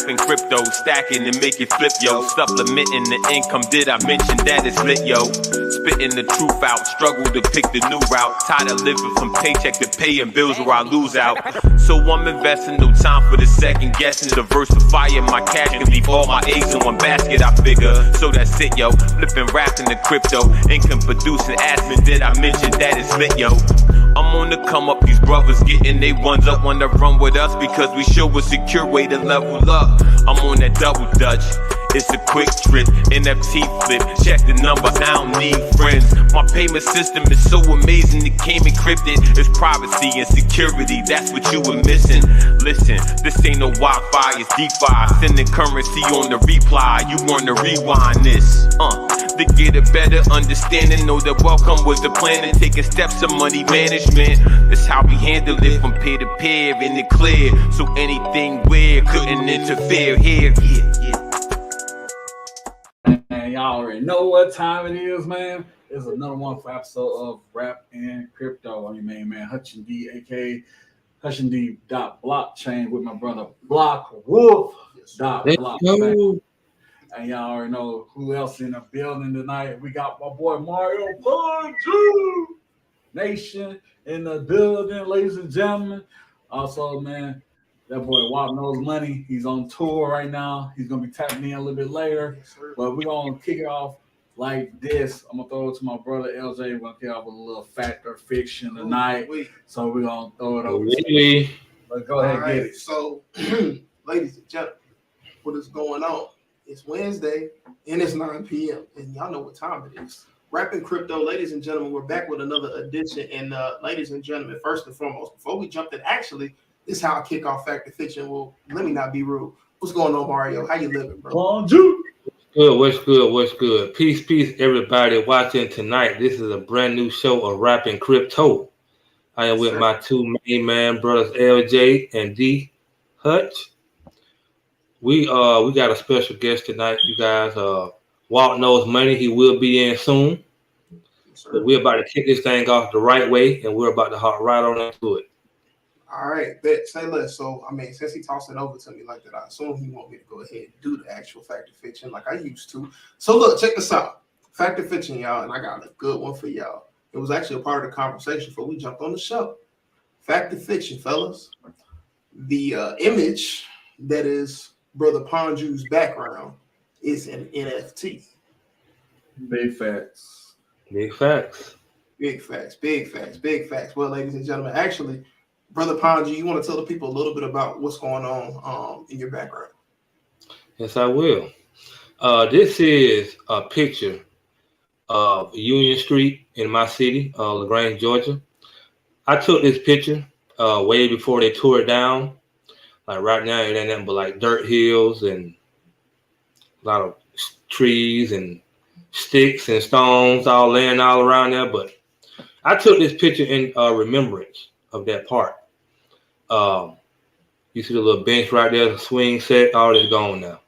rapping crypto, stacking and make it flip, yo. Supplementing the income, did I mention that it's lit, yo? Spitting the truth out, struggle to pick the new route. Tired of living from paycheck to paying bills where I lose out. So I'm investing no time for the second guessing. Diversifying my cash, can leave all my eggs in one basket, I figure. So that's it, yo. Flipping, rapping the crypto, income producing, ask me, did I mention that it's lit, yo? I'm on the come up, these brothers getting they ones up, wanna run with us because we show a secure way to level up. I'm on that double dutch, it's a quick trip, NFT flip, check the numbers, I don't need friends. My payment system is so amazing, it came encrypted. It's privacy and security, that's what you were missing. Listen, this ain't no Wi-Fi, it's DeFi, sending currency on the reply. You wanna rewind this, to get a better understanding. Know that welcome was the plan and taking steps to money management. That's how we handle it from peer to peer in the clear. So anything weird couldn't interfere here. Man, y'all already know what time it is, man. It's another one for episode of Rap and Crypto. I'm your main man, HUTCH and D, aka HUTCH and D .blockchain with my brother Block Wolf .blockchain. And y'all already know who else in the building tonight. We got my boy Mario Ponju Nation in the building, ladies and gentlemen. Also, man, that boy WALT knows money. He's on tour right now. He's gonna be tapping in a little bit later. Yes, but we're gonna kick it off like this. I'm gonna throw it to my brother LJ. We're gonna kick off with a little fact or fiction tonight. So we're gonna throw it over to you. But go ahead and get it. So, ladies and gentlemen, what is going on? It's Wednesday and it's 9 p.m. and y'all know what time it is. Rapping Crypto, ladies and gentlemen, we're back with another edition. And ladies and gentlemen, first and foremost, before we jump in, actually, this is how I kick off Fact or Fiction. Well, let me not be rude. What's going on, Mario? How you living, bro? Bonjour. What's good? Peace, everybody watching tonight. This is a brand new show of Rapping Crypto. I am with my two main man brothers, LJ and D, HUTCH. We got a special guest tonight, you guys. Walt knows money. He will be in soon. But we're about to kick this thing off the right way, and we're about to hop right on into it. All right, say less. So, I mean, since he tossed it over to me like that, I assume he want me to go ahead and do the actual fact or fiction like I used to. So, look, check this out. Fact or fiction, y'all, and I got a good one for y'all. It was actually a part of the conversation before we jumped on the show. Fact or fiction, fellas. The image that is Brother Ponju's background is an NFT. Big facts. Well, ladies and gentlemen, actually, Brother Ponju, you want to tell the people a little bit about what's going on in your background? Yes, I will. This is a picture of Union Street in my city, LaGrange, Georgia. I took this picture way before they tore it down. Like right now, it ain't nothing but like dirt hills and a lot of trees and sticks and stones all laying all around there. But I took this picture in remembrance of that part. You see the little bench right there, the swing set, all is gone now.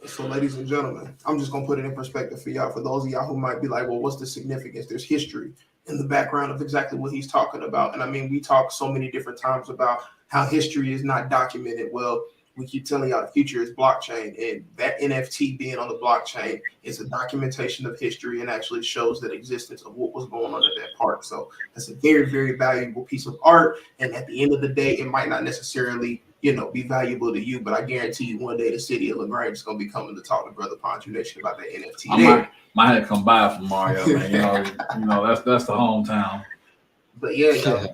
So, ladies and gentlemen, I'm just going to put it in perspective for y'all. For those of y'all who might be like, well, what's the significance? There's history in the background of exactly what he's talking about. And I mean, we talk so many different times about how history is not documented. Well, we keep telling y'all the future is blockchain, and that NFT being on the blockchain is a documentation of history and actually shows the existence of what was going on at that part. So that's a very, very valuable piece of art. And at the end of the day, it might not necessarily, be valuable to you, but I guarantee you one day the city of LaGrange is going to be coming to talk to Brother Ponju Nation about that NFT. I might have to come by from Mario, man. That's the hometown. But yeah,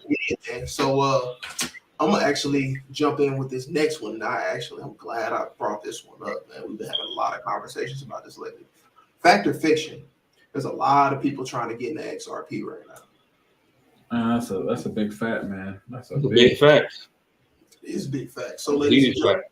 man. So I'm gonna actually jump in with this next one. I'm glad I brought this one up, man. We've been having a lot of conversations about this lately. Fact or fiction? There's a lot of people trying to get in the XRP right now. That's a big fact, man. That's a big fact. It is big fact. So, ladies and gentlemen,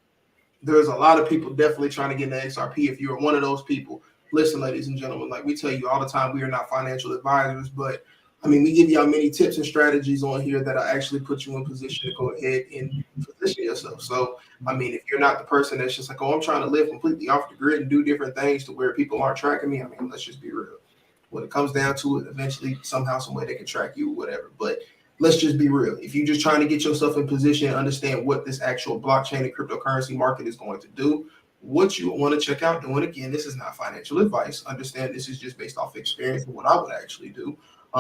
there's a lot of people definitely trying to get in the XRP. If you're one of those people, listen, ladies and gentlemen, like we tell you all the time, we are not financial advisors, but I mean, we give y'all many tips and strategies on here that actually put you in position to go ahead and position yourself. So, I mean, if you're not the person that's just like, oh, I'm trying to live completely off the grid and do different things to where people aren't tracking me, I mean, let's just be real. When it comes down to it, eventually, somehow, some way they can track you or whatever. But let's just be real. If you're just trying to get yourself in position and understand what this actual blockchain and cryptocurrency market is going to do, what you want to check out doing, again, this is not financial advice. Understand this is just based off experience and what I would actually do. A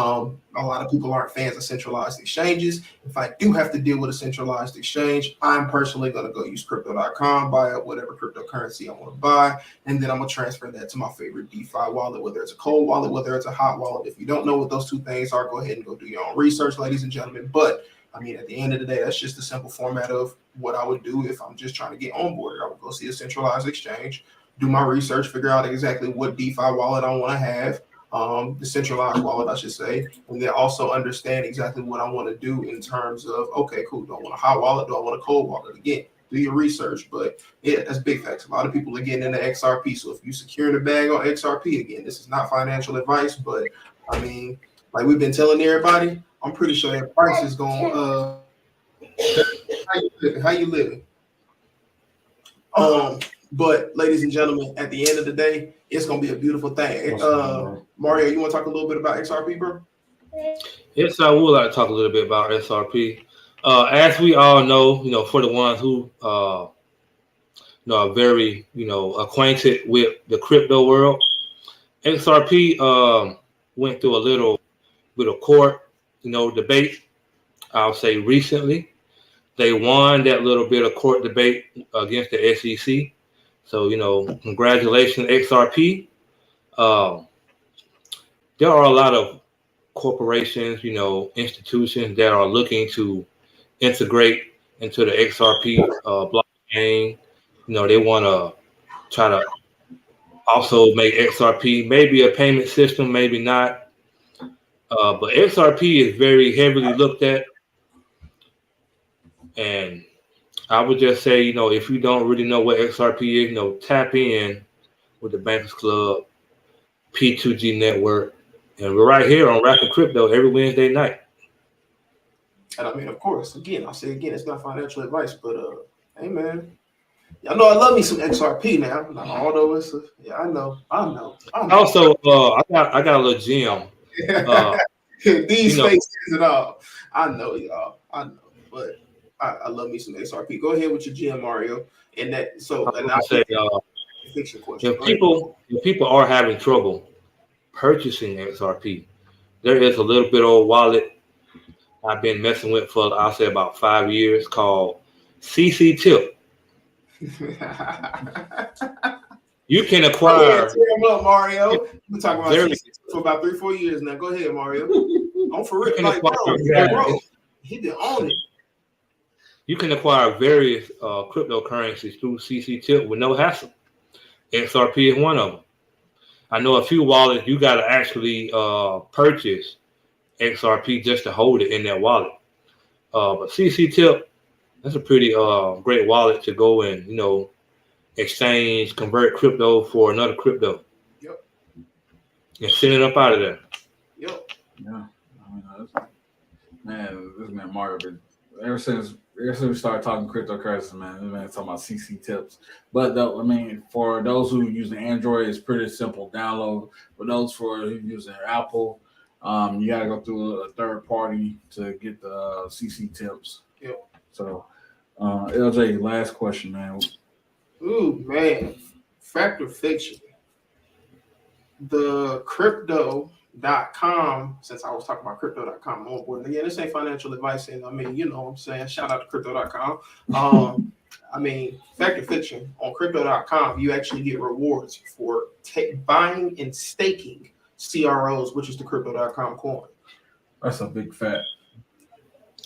lot of people aren't fans of centralized exchanges. If I do have to deal with a centralized exchange, I'm personally going to go use crypto.com, buy up whatever cryptocurrency I want to buy, and then I'm going to transfer that to my favorite DeFi wallet, whether it's a cold wallet, whether it's a hot wallet. If you don't know what those two things are, go ahead and go do your own research, ladies and gentlemen. But I mean, at the end of the day, that's just the simple format of what I would do if I'm just trying to get onboarded. I would go see a centralized exchange, do my research, figure out exactly what DeFi wallet I want to have, the centralized wallet, I should say, and then also understand exactly what I want to do in terms of, okay, cool, do I want a hot wallet? Do I want a cold wallet? Again, do your research. But yeah, that's big facts. A lot of people are getting into XRP. So if you secure the bag on XRP, again, this is not financial advice, but I mean, like we've been telling everybody, I'm pretty sure that price is going how you living? But ladies and gentlemen, at the end of the day, it's gonna be a beautiful thing. Mario, you want to talk a little bit about XRP, bro? Yes, I would like to talk a little bit about XRP. As we all know, for the ones who are very, acquainted with the crypto world, XRP went through a little bit of court, debate. I'll say recently, they won that little bit of court debate against the SEC. So, congratulations, XRP. There are a lot of corporations, institutions that are looking to integrate into the XRP blockchain. They want to try to also make XRP maybe a payment system, maybe not. But XRP is very heavily looked at. And I would just say, if you don't really know what XRP is, tap in with the Bankers Club, P2G Network. And we're right here on Rapping Crypto every Wednesday night. And I mean, of course, I'll say again, it's not financial advice, but hey man, y'all know I love me some XRP now. Although it's I know. Also, I got a little gem. These faces and all. I know y'all. I know, but I love me some XRP. Go ahead with your gem, Mario. And that I'll say fiction question. If people are having trouble purchasing XRP, there is a little bit old wallet I've been messing with for I'll say about 5 years called CC Tip. You can acquire. Up, Mario. We've been talking about CC for about 3-4 years now. Go ahead, Mario. I'm for real. Like, bro, he been on it. You can acquire various cryptocurrencies through CC Tip with no hassle. XRP is one of them. I know a few wallets you got to actually purchase XRP just to hold it in that wallet. But CC Tip, that's a pretty great wallet to go and exchange, convert crypto for another crypto. Yep. And send it up out of there. Yep. Yeah. I mean, this man Mario been ever since we started talking cryptocurrency, man. This man talking about CC Tips. But for those who use Android, it's pretty simple download. For those who using Apple, you gotta go through a third party to get the CC Tips. Yep. So, LJ, last question, man. Ooh, man. Fact or fiction? The crypto.com, since I was talking about crypto.com on board. Again, this ain't financial advice, and I mean, you know what I'm saying? Shout out to crypto.com. I mean, fact or fiction, on crypto.com, you actually get rewards for buying and staking CROs, which is the crypto.com coin. That's a big fact.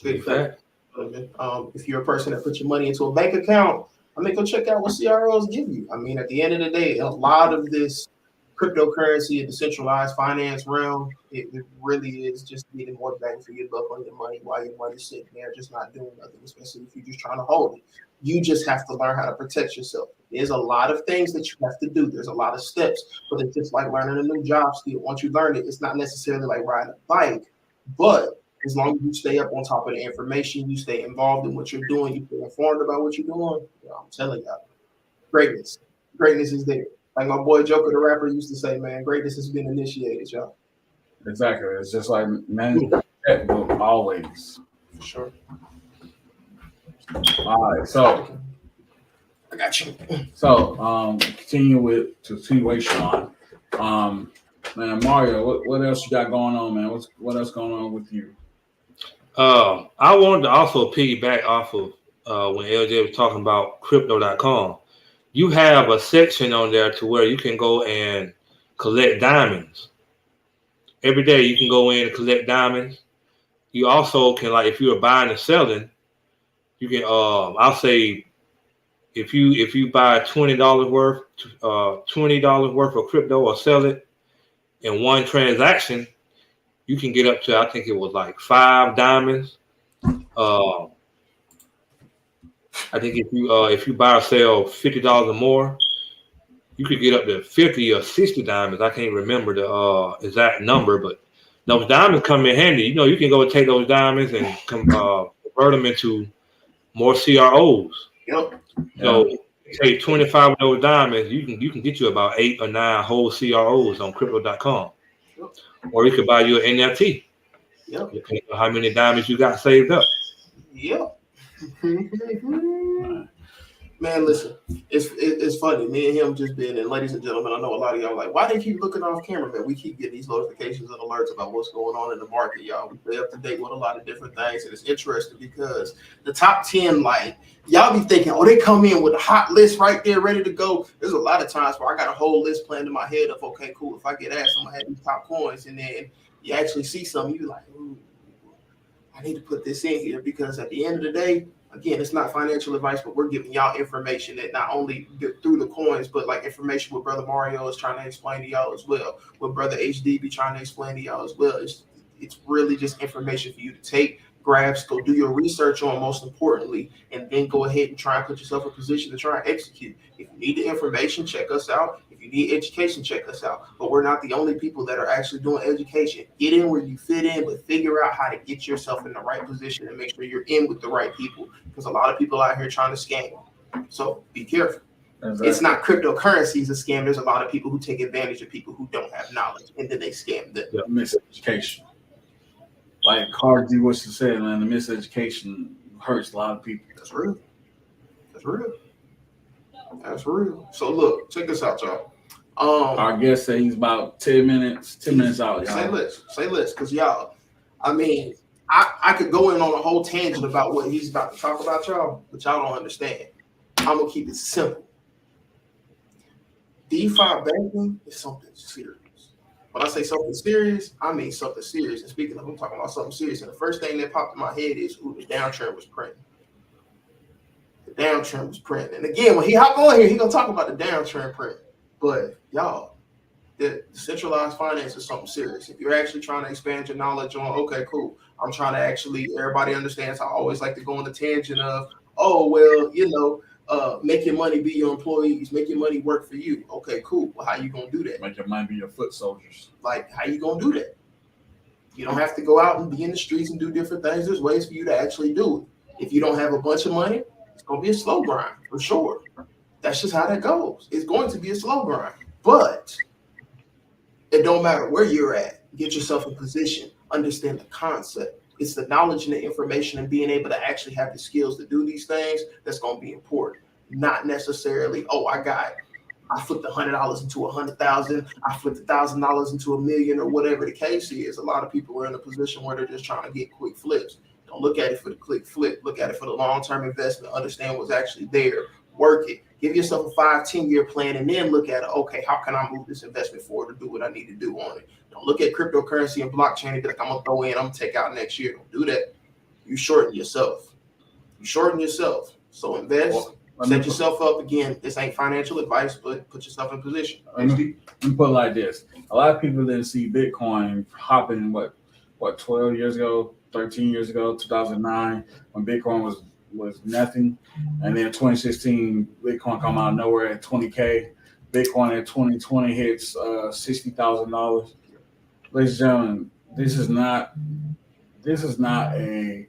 Big fact. If you're a person that puts your money into a bank account, go check out what CROs give you. I mean, at the end of the day, a lot of this cryptocurrency and decentralized finance realm, it really is just getting more bang for your buck on your money while your money's sitting there just not doing nothing, especially if you're just trying to hold it. You just have to learn how to protect yourself. There's a lot of things that you have to do. There's a lot of steps, but it's just like learning a new job skill. Once you learn it, it's not necessarily like riding a bike, but as long as you stay up on top of the information, you stay involved in what you're doing, you stay informed about what you're doing, I'm telling y'all, greatness is there. Like my boy Joker, the rapper, used to say, man, greatness has been initiated, y'all. Exactly. It's just like, man, checkbook always. For sure. All right, so I got you. So continue with Sean. Man, Mario, what else you got going on, man? What else going on with you? I wanted to also piggyback off of when LJ was talking about crypto.com. You have a section on there to where you can go and collect diamonds. Every day you can go in and collect diamonds. You also can, like, if you're buying and selling, you can I'll say if you buy $20 worth of crypto or sell it in one transaction, you can get up to, I think it was like 5 diamonds. I think if you buy or sell $50 or more, you could get up to 50 or 60 diamonds. I can't remember the exact number, but those diamonds come in handy. You know, you can go and take those diamonds and convert them into more CROs. Yep. So take 25 of those diamonds, you can get you about 8 or 9 whole CROs on crypto.com. Yep. Or you could buy you an NFT. Yep. Depending on how many diamonds you got saved up. Yep. Man, listen, it's funny. Me and him just been, and ladies and gentlemen, I know a lot of y'all are like, why they keep looking off camera, man? We keep getting these notifications and alerts about what's going on in the market, y'all. We stay up to date with a lot of different things, and it's interesting because the top 10, like, y'all be thinking, oh, they come in with a hot list right there, ready to go. There's a lot of times where I got a whole list planned in my head of, okay, cool, if I get asked, I'm gonna have these top coins, and then you actually see something, you be like, ooh, I need to put this in here, because at the end of the day, again, it's not financial advice, but we're giving y'all information that not only through the coins, but like information what Brother Mario is trying to explain to y'all as well, what Brother HD be trying to explain to y'all as well. It's really just information for you to take, grabs, go do your research on, most importantly, and then go ahead and try and put yourself in a position to try and execute. If you need the information, check us out. If you need education, check us out. But we're not the only people that are actually doing education. Get in where you fit in, but figure out how to get yourself in the right position and make sure you're in with the right people, because a lot of people out here trying to scam. So be careful. Exactly. It's not cryptocurrency is a scam. There's a lot of people who take advantage of people who don't have knowledge, and then they scam them. Yeah, miseducation. Like Carl D. Wilson said, man, the miseducation hurts a lot of people. That's real. That's real. That's real. So look, check this out, y'all. Our guest said he's about 10 minutes out, y'all. Say less, because y'all, I mean, I could go in on a whole tangent about what he's about to talk about, y'all, but y'all don't understand. I'm gonna keep it simple. DeFi banking is something serious. When I say something serious, I mean something serious. And speaking of, I'm talking about something serious. And the first thing that popped in my head is, ooh, the downtrend was printing. The downtrend was printing. And again, when he hop on here, he gonna talk about the downtrend print. But y'all, the centralized finance is something serious. If you're actually trying to expand your knowledge on, okay, cool, I'm trying to actually, everybody understands, I always like to go on the tangent of, oh, well, you know, make your money be your employees, make your money work for you. Okay, cool. Well, how you gonna do that? Make your money be your foot soldiers. Like, how you gonna do that? You don't have to go out and be in the streets and do different things. There's ways for you to actually do it. If you don't have a bunch of money, it's gonna be a slow grind for sure. That's just how that goes. It's going to be a slow grind, but it don't matter where you're at. Get yourself in position, understand the concept. It's the knowledge and the information and being able to actually have the skills to do these things that's going to be important. Not necessarily, oh, I flipped $100 into 100,000. I flipped $1,000 into $1 million, or whatever the case is. A lot of people are in a position where they're just trying to get quick flips. Don't look at it for the quick flip. Look at it for the long-term investment. Understand what's actually there. Work it. Give yourself a 5-10-year plan, and then look at it. Okay, how can I move this investment forward to do what I need to do on it? Don't look at cryptocurrency and blockchain and be like, I'm gonna throw in, I'm gonna take out next year. Don't do that. You shorten yourself. So invest, set yourself up. Again, this ain't financial advice, but put yourself in position. Let me put it like this. A lot of people didn't see Bitcoin hopping what 12 years ago, 13 years ago, 2009, when Bitcoin was nothing. And then 2016, Bitcoin come out of nowhere at 20K. Bitcoin at 2020 hits $60,000. Ladies and gentlemen, this is not a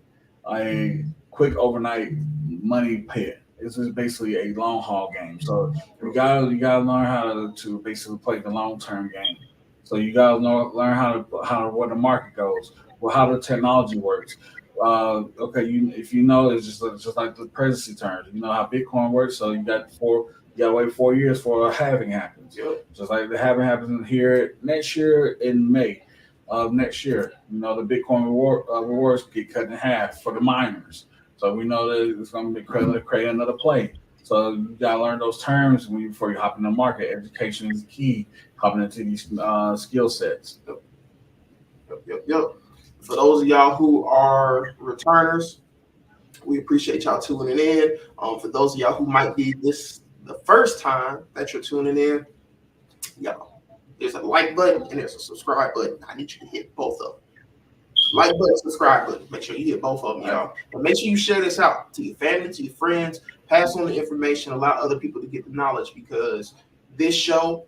quick overnight money pit. This is basically a long haul game. So you gotta learn how to basically play the long term game. So you gotta learn how where the market goes. how the technology works. Okay, if you know, it's just like the presidency terms. You know how Bitcoin works, so you gotta wait 4 years for a halving happens. Yep. Just like the halving happens here next year in May of next year. You know the Bitcoin rewards get cut in half for the miners. So we know that it's going to be create another play. So you gotta learn those terms before you hop in the market. Education is key. Hopping into these skill sets. Yep. For those of y'all who are returners, we appreciate y'all tuning in. For those of y'all who might be this the first time that you're tuning in, y'all, there's a like button and there's a subscribe button. I need you to hit both of them. Like button, subscribe button. Make sure you hit both of them, y'all. And make sure you share this out to your family, to your friends. Pass on the information. Allow other people to get the knowledge, because this show,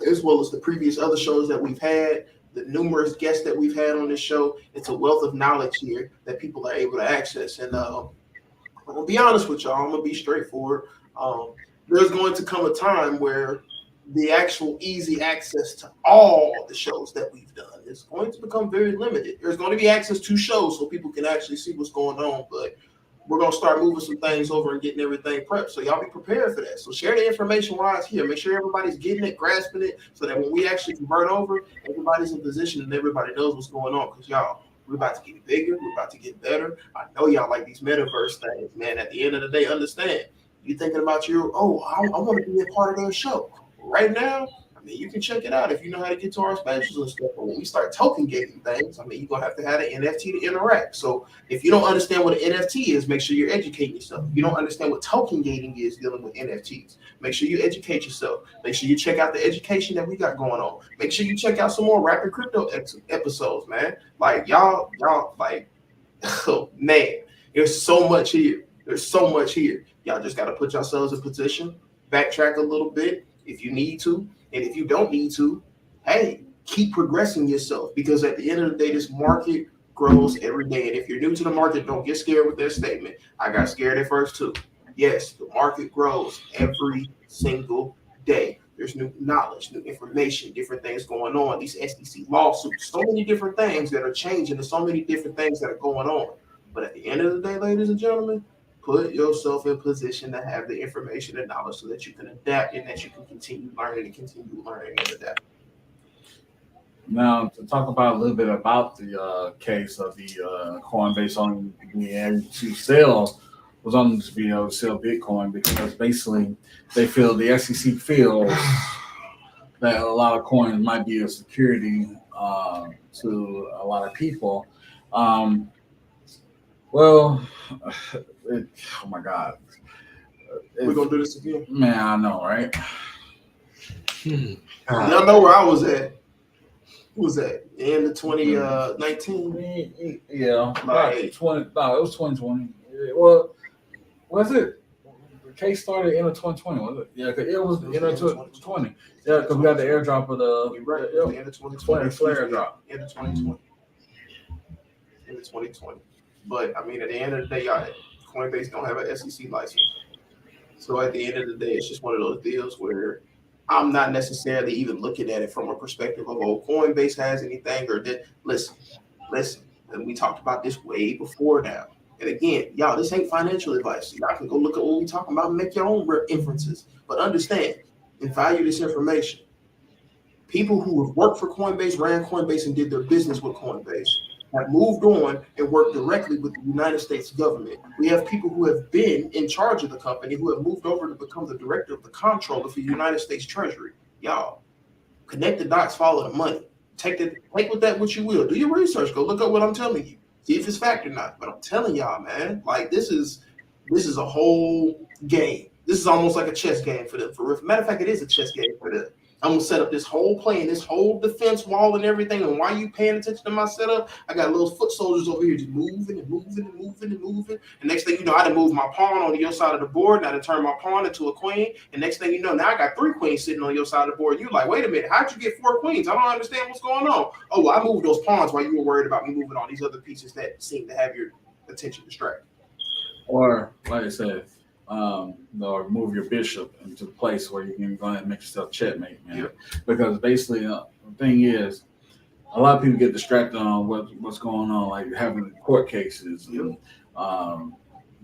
as well as the previous other shows that we've had, the numerous guests that we've had on this show, it's a wealth of knowledge here that people are able to access. And I'm going to be honest with y'all. I'm going to be straightforward. There's going to come a time where the actual easy access to all the shows that we've done is going to become very limited. There's going to be access to shows so people can actually see what's going on, but we're going to start moving some things over and getting everything prepped. So y'all be prepared for that. So share the information while it's here. Make sure everybody's getting it, grasping it, so that when we actually convert over, everybody's in position and everybody knows what's going on. Because y'all, we're about to get bigger. We're about to get better. I know y'all like these metaverse things, man. At the end of the day, understand. You're thinking about I want to be a part of their show. Right now, I mean, you can check it out if you know how to get to our specials and stuff. But when we start token gating things, I mean, you're going to have an NFT to interact. So if you don't understand what an NFT is, make sure you're educating yourself. If you don't understand what token gating is dealing with NFTs, make sure you educate yourself. Make sure you check out the education that we got going on. Make sure you check out some more Rap and Crypto episodes, man. Like, y'all, like, oh, man, there's so much here. There's so much here. Y'all just got to put yourselves in position, backtrack a little bit if you need to. And if you don't need to, hey, keep progressing yourself, because at the end of the day, this market grows every day. And if you're new to the market, don't get scared with their statement. I got scared at first too. Yes, the market grows every single day. There's new knowledge, new information, different things going on. These SEC lawsuits, so many different things that are changing. There's so many different things that are going on. But at the end of the day, ladies and gentlemen, put yourself in position to have the information and knowledge so that you can adapt and that you can continue learning and adapt. Now, to talk about a little bit about the case of the Coinbase on being able to sell Bitcoin, because basically they feel the SEC feels that a lot of coins might be a security to a lot of people. Oh my God. We're going to do this again? Man, I know, right? Y'all know where I was at. Who was that? In the 2019? Yeah. Like, 20. No, it was 2020. Well, was it? The case started in 2020, was it? Yeah, because it was the end of 2020. Yeah, because we got the airdrop of the end of 2020. Flare drop. End of 2020. End of 2020. But I mean, at the end of the day, y'all, Coinbase don't have an SEC license. So at the end of the day, it's just one of those deals where I'm not necessarily even looking at it from a perspective of, oh, Coinbase has anything or that. Listen. And we talked about this way before now. And again, y'all, this ain't financial advice. Y'all can go look at what we talking about and make your own inferences. But understand and value this information. People who have worked for Coinbase, ran Coinbase, and did their business with Coinbase have moved on and worked directly with the United States government. We have people who have been in charge of the company who have moved over to become the director of the comptroller for the United States Treasury. Y'all, connect the dots, follow the money. Take with that what you will. Do your research. Go look up what I'm telling you. See if it's fact or not. But I'm telling y'all, man, like this is a whole game. This is almost like a chess game for them. Matter of fact, it is a chess game for them. I'm gonna set up this whole plane, this whole defense wall and everything. And while you paying attention to my setup, I got little foot soldiers over here just moving. And next thing you know, I done moved my pawn on your side of the board, and I done turned my pawn into a queen. And next thing you know, now I got 3 queens sitting on your side of the board. You're like, wait a minute, how'd you get 4 queens? I don't understand what's going on. Oh, well, I moved those pawns while you were worried about me moving all these other pieces that seem to have your attention distracted. Or, like I said, or move your bishop into a place where you can go ahead and make yourself checkmate, man. Yep. Because basically, the thing is, a lot of people get distracted on what's going on, like having court cases and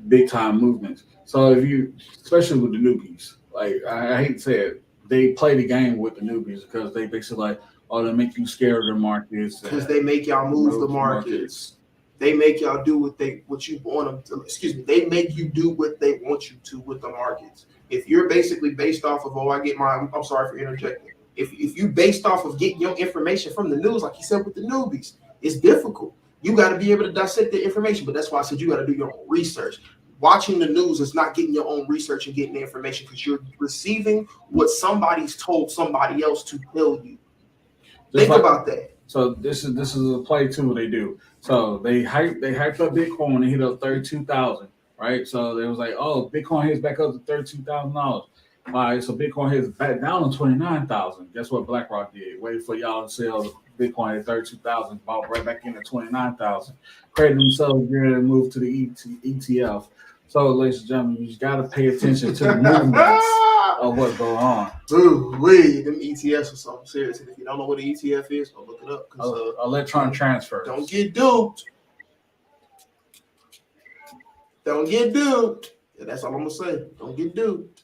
big time movements. So if you, especially with the newbies, like I hate to say it, they play the game with the newbies because they basically like, oh, they make you scared of the markets because they make y'all move the markets. They make y'all do what you want them to. Excuse me. They make you do what they want you to with the markets. If you're basically based off of, I'm sorry for interjecting. If you based off of getting your information from the news, like you said with the newbies, it's difficult. You got to be able to dissect the information, but that's why I said you got to do your own research. Watching the news is not getting your own research and getting the information because you're receiving what somebody's told somebody else to tell you. Think about that. So this is a play too. What they do. So they hyped up Bitcoin and hit up 32,000, right? So they was like, oh, Bitcoin hits back up to $32,000. All right, so Bitcoin hits back down to 29,000. Guess what BlackRock did? Waited for y'all to sell Bitcoin at 32,000, bought right back in at 29,000. Created themselves geared and moved to the ETF. So, ladies and gentlemen, you just got to pay attention to the movements of what's going on. Ooh, wait, them ETFs are something serious. And if you don't know what an ETF is, go look it up. Electron transfer. Don't get duped. Don't get duped. Yeah, that's all I'm gonna say. Don't get duped.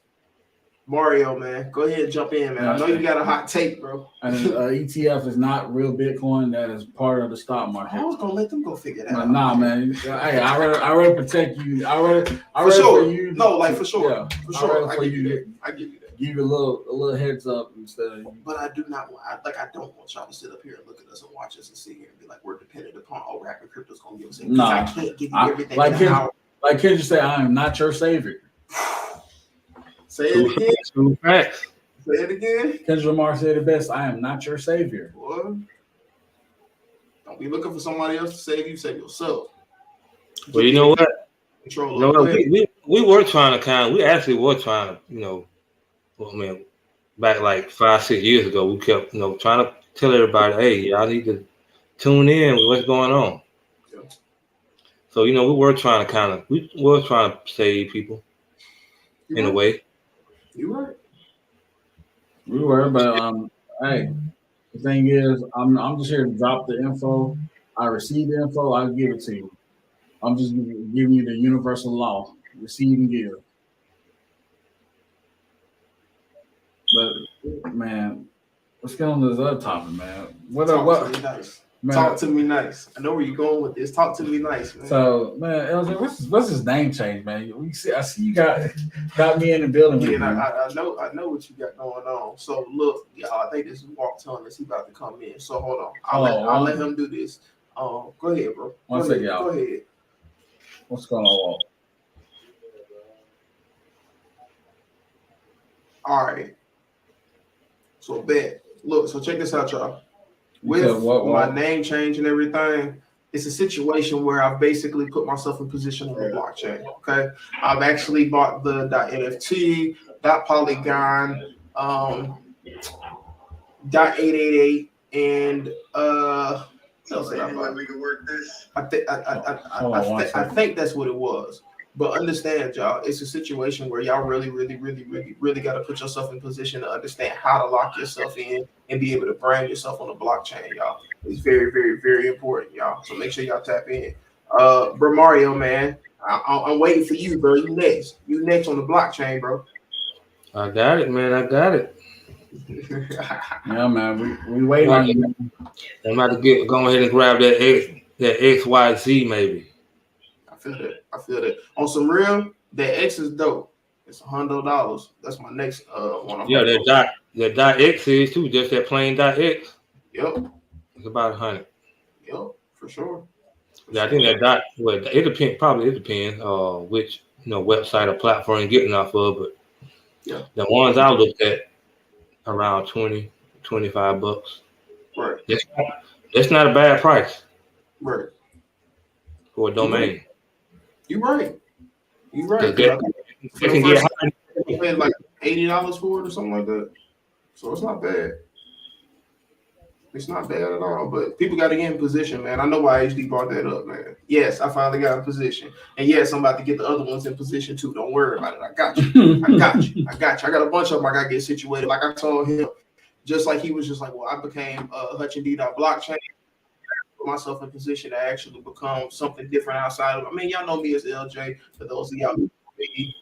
Mario, man, go ahead and jump in, man. I know you got a hot take, bro. And ETF is not real Bitcoin. That is part of the stock market. I was gonna let them go figure that out. Nah, man. Hey, I rather protect you. I rather for sure. For you. No, like for sure. Yeah, for sure. I give you that. I give you that. Give you a little heads up instead of. But I do not want. I don't want y'all to sit up here and look at us and watch us and sit here and be like we're dependent upon Rapid Crypto's gonna give us. No, I can't give you everything. Like Kendrick say, I am not your savior. Say it again. Facts. Say it again. Kendrick Lamar said it best. I am not your savior. Boy, don't be looking for somebody else to save you. Save yourself. Well, you know what? Control. You know what? We were trying to we actually were trying to, back like 5-6 years ago, we kept, trying to tell everybody, hey, y'all need to tune in with what's going on. Yeah. So, we were trying to save people in a way. You're right. We were, but hey, the thing is, I'm just here to drop the info. I receive the info, I'll give it to you. I'm just giving you the universal law: receive and give. But man, let's get on to this other topic, man. Talk to me nice. I know where you're going with this. Talk to me nice, man. So, man, LJ, what's his name change, man? I see you got me in the building. Yeah, I know what you got going on. So look, y'all, I think this is Walt telling us he's about to come in. So hold on, I'll let him do this. Go ahead, bro. One second, y'all. Go ahead. What's going on, Walt? All right. So bet. Look, so check this out, y'all. With my name change and everything, it's a situation where I've basically put myself in position on the blockchain. Okay, I've actually bought the .NFT, .polygon, .888, and what else did I buy? We can work this. I think that's what it was. But understand, y'all, it's a situation where y'all really got to put yourself in position to understand how to lock yourself in and be able to brand yourself on the blockchain, y'all. It's very, very, very important, y'all. So make sure y'all tap in. Bro, Mario, man, I'm waiting for you, bro. You next. You next on the blockchain, bro. I got it, man. I got it. Yeah, man. We waiting on you. I'm about to go ahead and grab that XYZ, maybe. I feel that. On some real, that X is dope. It's $100. That's my next one. Yeah, that dot X is too. Just that plain dot X. Yep. It's about 100. Yep, for sure. Yeah, I think that dot. Well, it depends. Probably it depends. Which website or platform you're getting off of, but yeah, the ones I looked at around $20-$25. Right. That's not a bad price. Right. For a domain. You're right. You're right. They can get you paid like $80 for it or something like that. So it's not bad. It's not bad at all. But people got to get in position, man. I know why HD brought that up, man. Yes, I finally got in position. And yes, I'm about to get the other ones in position too. Don't worry about it. I got you. I got you. I got a bunch of them I got to get situated. Like I told him, just like he was just like, well, I became HUTCH and D.blockchain. myself in position to actually become something different outside of. I mean, y'all know me as LJ. For those of y'all who know me,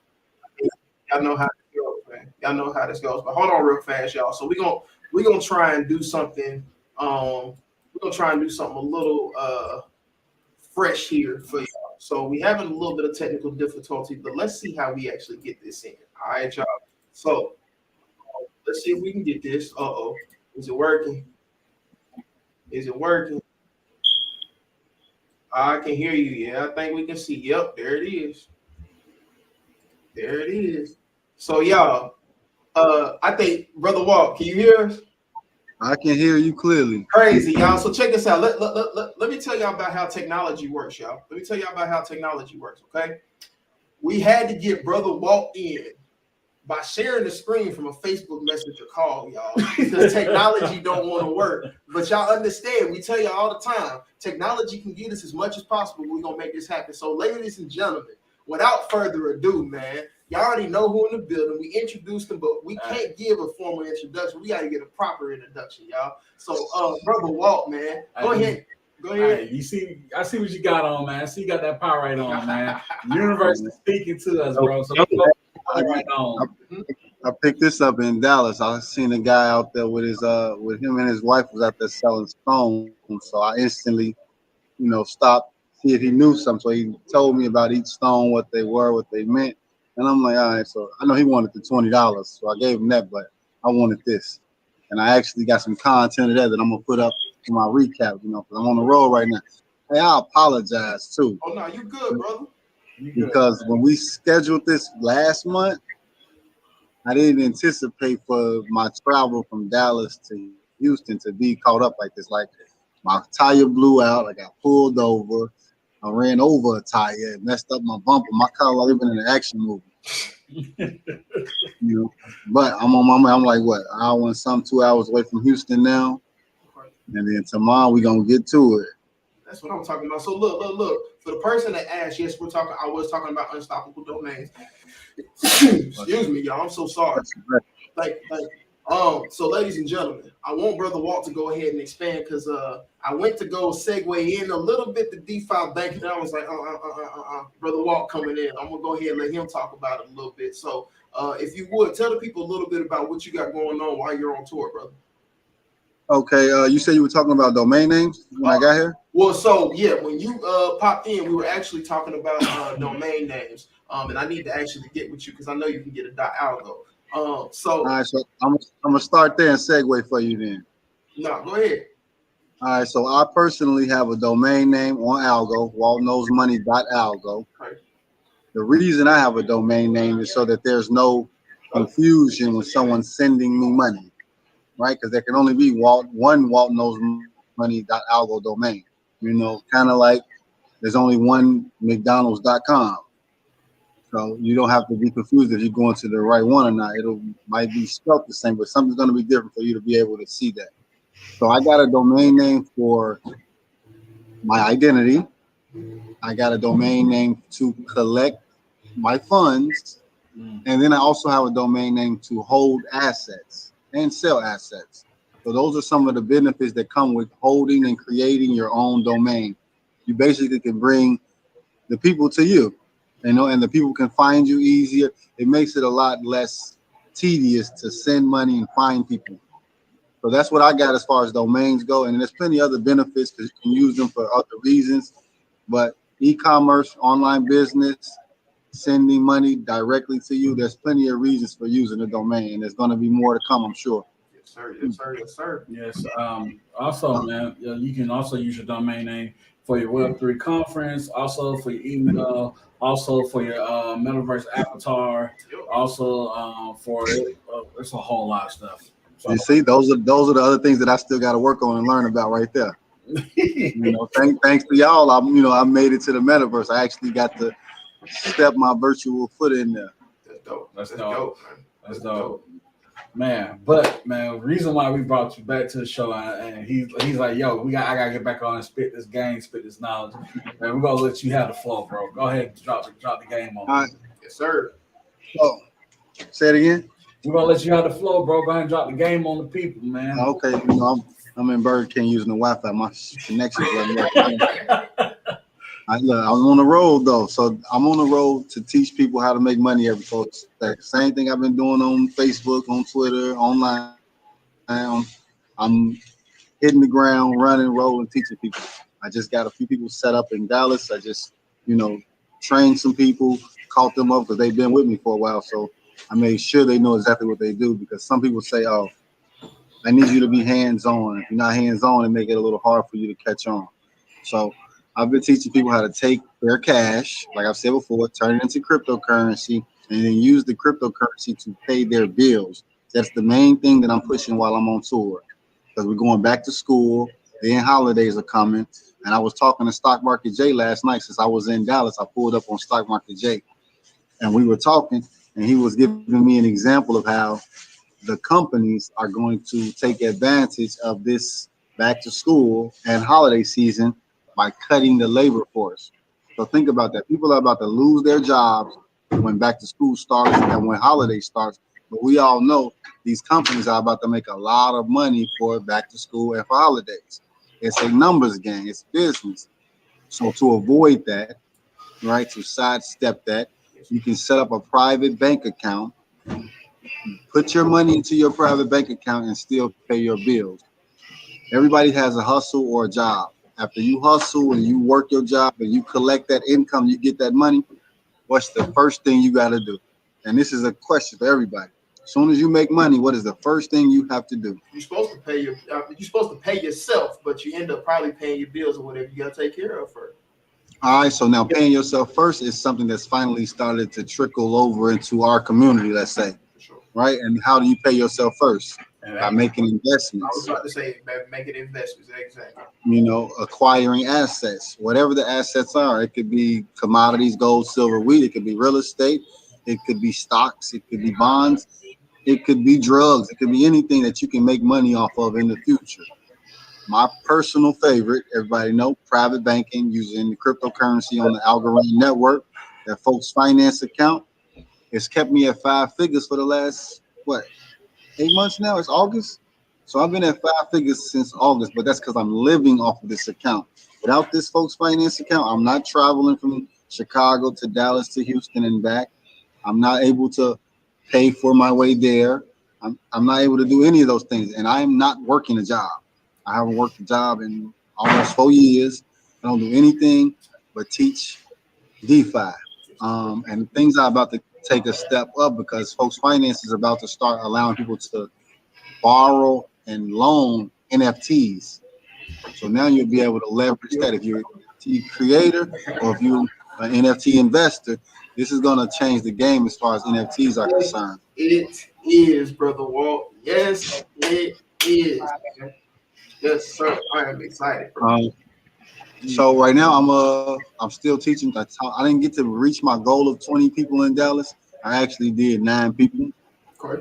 y'all know how this goes, man. Y'all know how this goes. But hold on real fast, y'all. So we're gonna try and do something. We're gonna try and do something a little fresh here for y'all. So we having a little bit of technical difficulty, but let's see how we actually get this in. All right, y'all. So let's see if we can get this. Is it working? Is it working? I can hear you. Yeah, I think we can see. Yep, there it is. There it is. So y'all, I think Brother Walt, can you hear us? I can hear you clearly. Crazy, y'all. So check this out. Let me tell y'all about how technology works, y'all. Let me tell y'all about how technology works, okay? We had to get Brother Walt in by sharing the screen from a Facebook message or call, y'all, because technology don't want to work. But y'all understand, we tell y'all all the time, technology can get us as much as possible. We're going to make this happen. So ladies and gentlemen, without further ado, man, y'all already know who in the building. We introduced them, but we can't give a formal introduction. We got to get a proper introduction, y'all. So, Brother Walt, man, go ahead. Go ahead. Hey, I see what you got on, man. I see you got that power right on, man. Universe is speaking to us, bro. So right on. I picked this up in Dallas. I seen a guy out there with him and his wife was out there selling stones. So I instantly, stopped, see if he knew something. So he told me about each stone, what they were, what they meant. And I'm like, all right. So I know he wanted the $20. So I gave him that, but I wanted this. And I actually got some content of that I'm going to put up in my recap, because I'm on the road right now. Hey, I apologize too. Oh, no, you good, brother. Because when we scheduled this last month, I didn't anticipate for my travel from Dallas to Houston to be caught up like this. Like my tire blew out, I got pulled over, I ran over a tire, messed up my bumper. My car like living in an action movie. But I'm on my way. I'm like what, an hour and some, 2 hours away from Houston now. And then tomorrow we're gonna get to it. That's what I'm talking about. So look. For the person that asked, yes, I was talking about unstoppable domains. Excuse me, y'all. I'm so sorry. So ladies and gentlemen, I want Brother Walt to go ahead and expand because I went to go segue in a little bit to DeFi banking. And I was like, Brother Walt coming in. I'm gonna go ahead and let him talk about it a little bit. So if you would tell the people a little bit about what you got going on while you're on tour, brother. Okay, you said you were talking about domain names when I got here? Well, so yeah, when you popped in, we were actually talking about domain names. And I need to actually get with you because I know you can get a .algo. All right, so I'm gonna start there and segue for you then. No, go ahead. All right, so I personally have a domain name on Algo, waltknowsmoney.algo. Right. The reason I have a domain name is so that there's no confusion when someone's sending me money. Right, because there can only be one waltknowsmoney.algo domain. Kind of like there's only one McDonald's.com. So you don't have to be confused if you're going to the right one or not. Might be spelled the same, but something's going to be different for you to be able to see that. So I got a domain name for my identity. I got a domain name to collect my funds, and then I also have a domain name to hold assets and sell assets. So those are some of the benefits that come with holding and creating your own domain. You basically can bring the people to you, and the people can find you easier. It makes it a lot less tedious to send money and find people. So that's what I got as far as domains go. And there's plenty of other benefits because you can use them for other reasons. But e-commerce, online business, sending money directly to you, there's plenty of reasons for using a domain, and there's going to be more to come, I'm sure. Yes, sir. Yes, sir. Yes, sir. Yes. Also, man, you can also use your domain name for your Web3 conference, also for your email, also for your metaverse avatar, also for it's a whole lot of stuff. So, you see, those are the other things that I still got to work on and learn about right there. Thanks to y'all, I made it to the metaverse. I actually got to step my virtual foot in there. That's dope. That's dope, man. That's dope. Man, but man, reason why we brought you back to the show, and he's like, yo, I gotta get back on and spit this game, spit this knowledge. Man, we're gonna let you have the flow, bro. Go ahead and drop the game on. All right. Yes, sir. Oh, say it again. We're gonna let you have the flow, bro. Go ahead and drop the game on the people, man. Okay, I'm in Burger King using the Wi-Fi. My connection's wasn't working. I'm on the road though, so I'm on the road to teach people how to make money every folks. Like, same thing I've been doing on Facebook, on Twitter, online. I'm hitting the ground, running, rolling, teaching people. I just got a few people set up in Dallas. I just, trained some people, caught them up because they've been with me for a while. So I made sure they know exactly what they do, because some people say, oh, I need you to be hands-on. If you're not hands-on, it make it a little hard for you to catch on. So I've been teaching people how to take their cash, like I've said before, turn it into cryptocurrency, and then use the cryptocurrency to pay their bills. That's the main thing that I'm pushing while I'm on tour, because we're going back to school. Then holidays are coming. And I was talking to Stock Market J last night. Since I was in Dallas, I pulled up on Stock Market J, and we were talking, and he was giving me an example of how the companies are going to take advantage of this back to school and holiday season by cutting the labor force. So think about that. People are about to lose their jobs when back to school starts and when holiday starts. But we all know these companies are about to make a lot of money for back to school and for holidays. It's a numbers game. It's business. So to avoid that, right, to sidestep that, you can set up a private bank account, put your money into your private bank account, and still pay your bills. Everybody has a hustle or a job. After you hustle and you work your job and you collect that income, you get that money, what's the first thing you got to do? And this is a question for everybody. As soon as you make money, what is the first thing you have to do? You're supposed to pay yourself, but you end up probably paying your bills or whatever you got to take care of first. All right, so now paying yourself first is something that's finally started to trickle over into our community, let's say, right? And how do you pay yourself first? By making investments. I was about to say making investments, exactly. Acquiring assets, whatever the assets are. It could be commodities, gold, silver, wheat. It could be real estate. It could be stocks. It could be bonds. It could be drugs. It could be anything that you can make money off of in the future. My personal favorite, everybody know, private banking using the cryptocurrency on the Algorand network, that folks finance account. It's kept me at 5 figures for the last, 8 months now? It's August. So I've been at 5 figures since August, but that's because I'm living off of this account. Without this folks finance account, I'm not traveling from Chicago to Dallas to Houston and back. I'm not able to pay for my way there. I'm not able to do any of those things. And I'm not working a job. I haven't worked a job in almost 4 years. I don't do anything but teach DeFi. And things are about to take a step up because folks finance is about to start allowing people to borrow and loan NFTs. So now you'll be able to leverage that. If you're an NFT creator or if you're an NFT investor, this is going to change the game as far as NFTs are concerned. It is, Brother Walt. Yes, it is. Yes, sir. I am excited. So right now I'm still teaching. I didn't get to reach my goal of 20 people in Dallas. I actually did 9 people.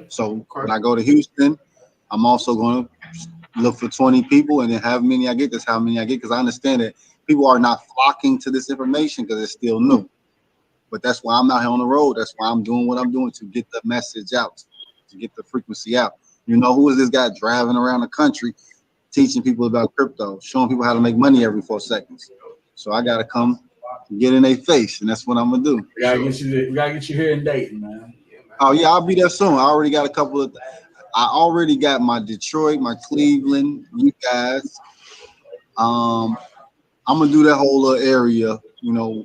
So when I go to Houston, I'm also going to look for 20 people, and then how many I get, that's how many I get, because I understand that people are not flocking to this information because it's still new. But that's why I'm out here on the road. That's why I'm doing what I'm doing, to get the message out, to get the frequency out. Who is this guy driving around the country teaching people about crypto, showing people how to make money every 4 seconds? So I got to come get in their face, and that's what I'm going to do. We gotta get you here in Dayton, man. Oh, yeah, I'll be there soon. I already got a couple of I already got my Detroit, my Cleveland, you guys. I'm gonna do that whole little area,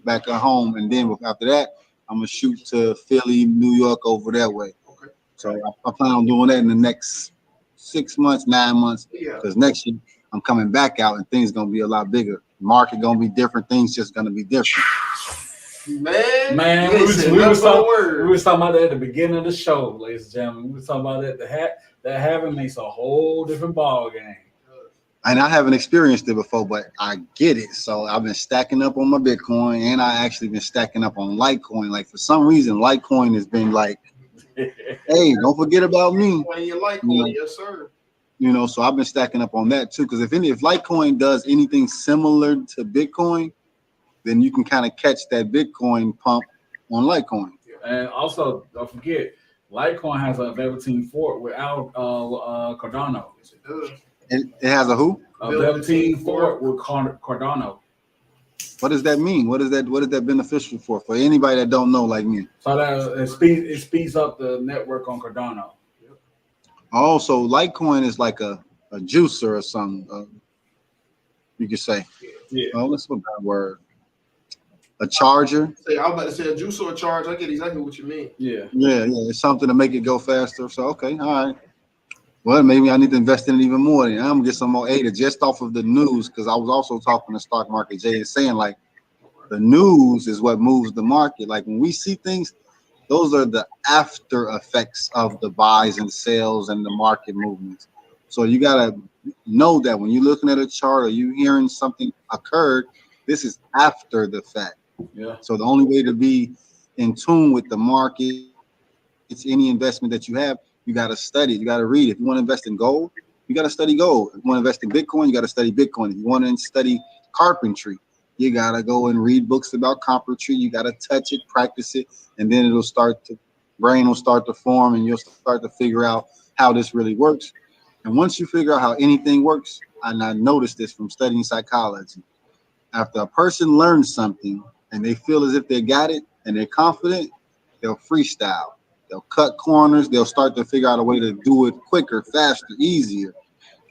back at home, and then after that, I'm gonna shoot to Philly, New York, over that way. Okay. So I plan on doing that in the next 6 months, 9 months, because next year I'm coming back out, and things gonna be a lot bigger. Market gonna be different. Things just gonna be different. Man, we was talking about that at the beginning of the show, ladies and gentlemen. We was talking about that. That having makes a whole different ball game. And I haven't experienced it before, but I get it. So I've been stacking up on my Bitcoin, and I actually been stacking up on Litecoin. Like, for some reason, Litecoin has been like, hey, don't forget about me. Yes, sir. So I've been stacking up on that too. Because if Litecoin does anything similar to Bitcoin, then you can kind of catch that Bitcoin pump on Litecoin. And also, don't forget, Litecoin has a Velveteen fork without Cardano. Yes, it does. It has a who? A Velveteen Ford with Cardano. What does that mean? What is that beneficial for anybody that don't know like me? So that it speeds up the network on Cardano. Also, Litecoin is like a juicer or something. You could say. Yeah. Oh, let's put that word. A charger. Say, I was about to say a juice or a charge. I get exactly what you mean. Yeah. Yeah. It's something to make it go faster. So okay, all right. Well, maybe I need to invest in it even more. Then I'm gonna get some more ADA just off of the news, because I was also talking to stock market Jay and saying like the news is what moves the market. Like when we see things, those are the after effects of the buys and sales and the market movements. So you gotta know that when you're looking at a chart or you hearing something occurred, this is after the fact. Yeah. So the only way to be in tune with the market, it's any investment that you have, you got to study, you got to read. If you want to invest in gold, you got to study gold. If you want to invest in Bitcoin, you got to study Bitcoin. If you want to study carpentry, you got to go and read books about carpentry. You got to touch it, practice it, and then brain will start to form, and you'll start to figure out how this really works. And once you figure out how anything works, and I noticed this from studying psychology, after a person learns something and they feel as if they got it and they're confident, they'll freestyle. They'll cut corners. They'll start to figure out a way to do it quicker, faster, easier.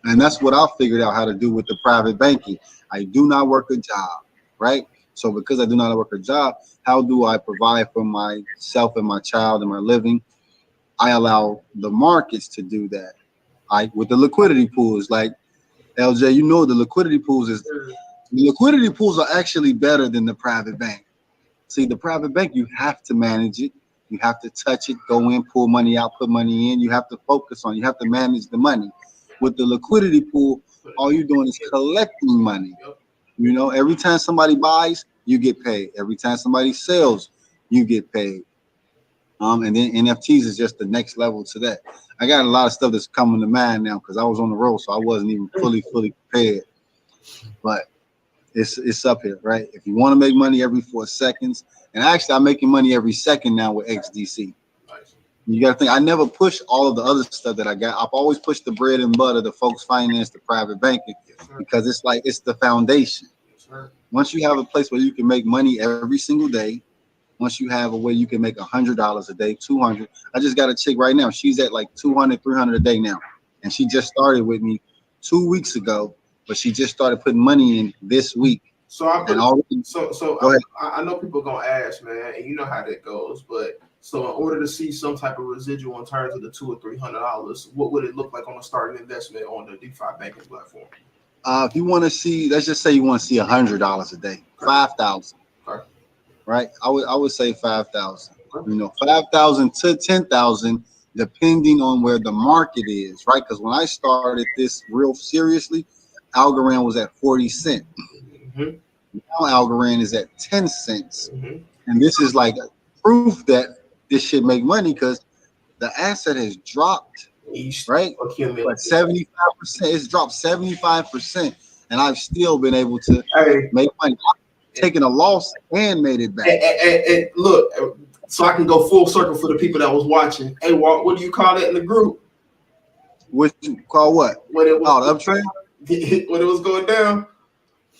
And that's what I figured out how to do with the private banking. I do not work a job, right? So because I do not work a job, how do I provide for myself and my child and my living? I allow the markets to do that. With the liquidity pools, like LJ, you know, the liquidity pools are actually better than the private bank. See, the private bank, you have to manage it. You have to touch it, go in, pull money out, put money in. You have to focus on, you have to manage the money. With the liquidity pool, all you're doing is collecting money. You know, every time somebody buys, you get paid. Every time somebody sells, you get paid. And then NFTs is just the next level to that. I got a lot of stuff that's coming to mind now because I was on the road, so I wasn't even fully prepared. But it's up here, right? If you want to make money every 4 seconds, and actually I'm making money every second now with XDC. Nice. You got to think, I never push all of the other stuff that I got. I've always pushed the bread and butter, the folks finance, the private banking, because it's the foundation. Once you have a place where you can make money every single day, once you have a way you can make $100 a day, 200. I just got a chick right now. She's at like 200, 300 a day now. And she just started with me 2 weeks ago, but she just started putting money in this week. So I know people gonna ask, man, and you know how that goes. But so in order to see some type of residual in terms of the $200 or $300, what would it look like on a starting investment on the DeFi banking platform? If you want to see, let's just say you want to see $100 a day, 5,000. Okay. Right? I would say 5,000. Okay. You know, 5,000 to 10,000, depending on where the market is, right? Because when I started this real seriously, Algorand was at 40 cents. Mm-hmm. Now Algorand is at 10 cents. Mm-hmm. And this is like proof that this should make money because the asset has dropped, right? But 75%, it's dropped 75%. And I've still been able to make money. I've taken a loss and made it back. And look, so I can go full circle for the people that was watching. Hey, Walt, what do you call that in the group? What you call what? When it was, the uptrend? When it was going down.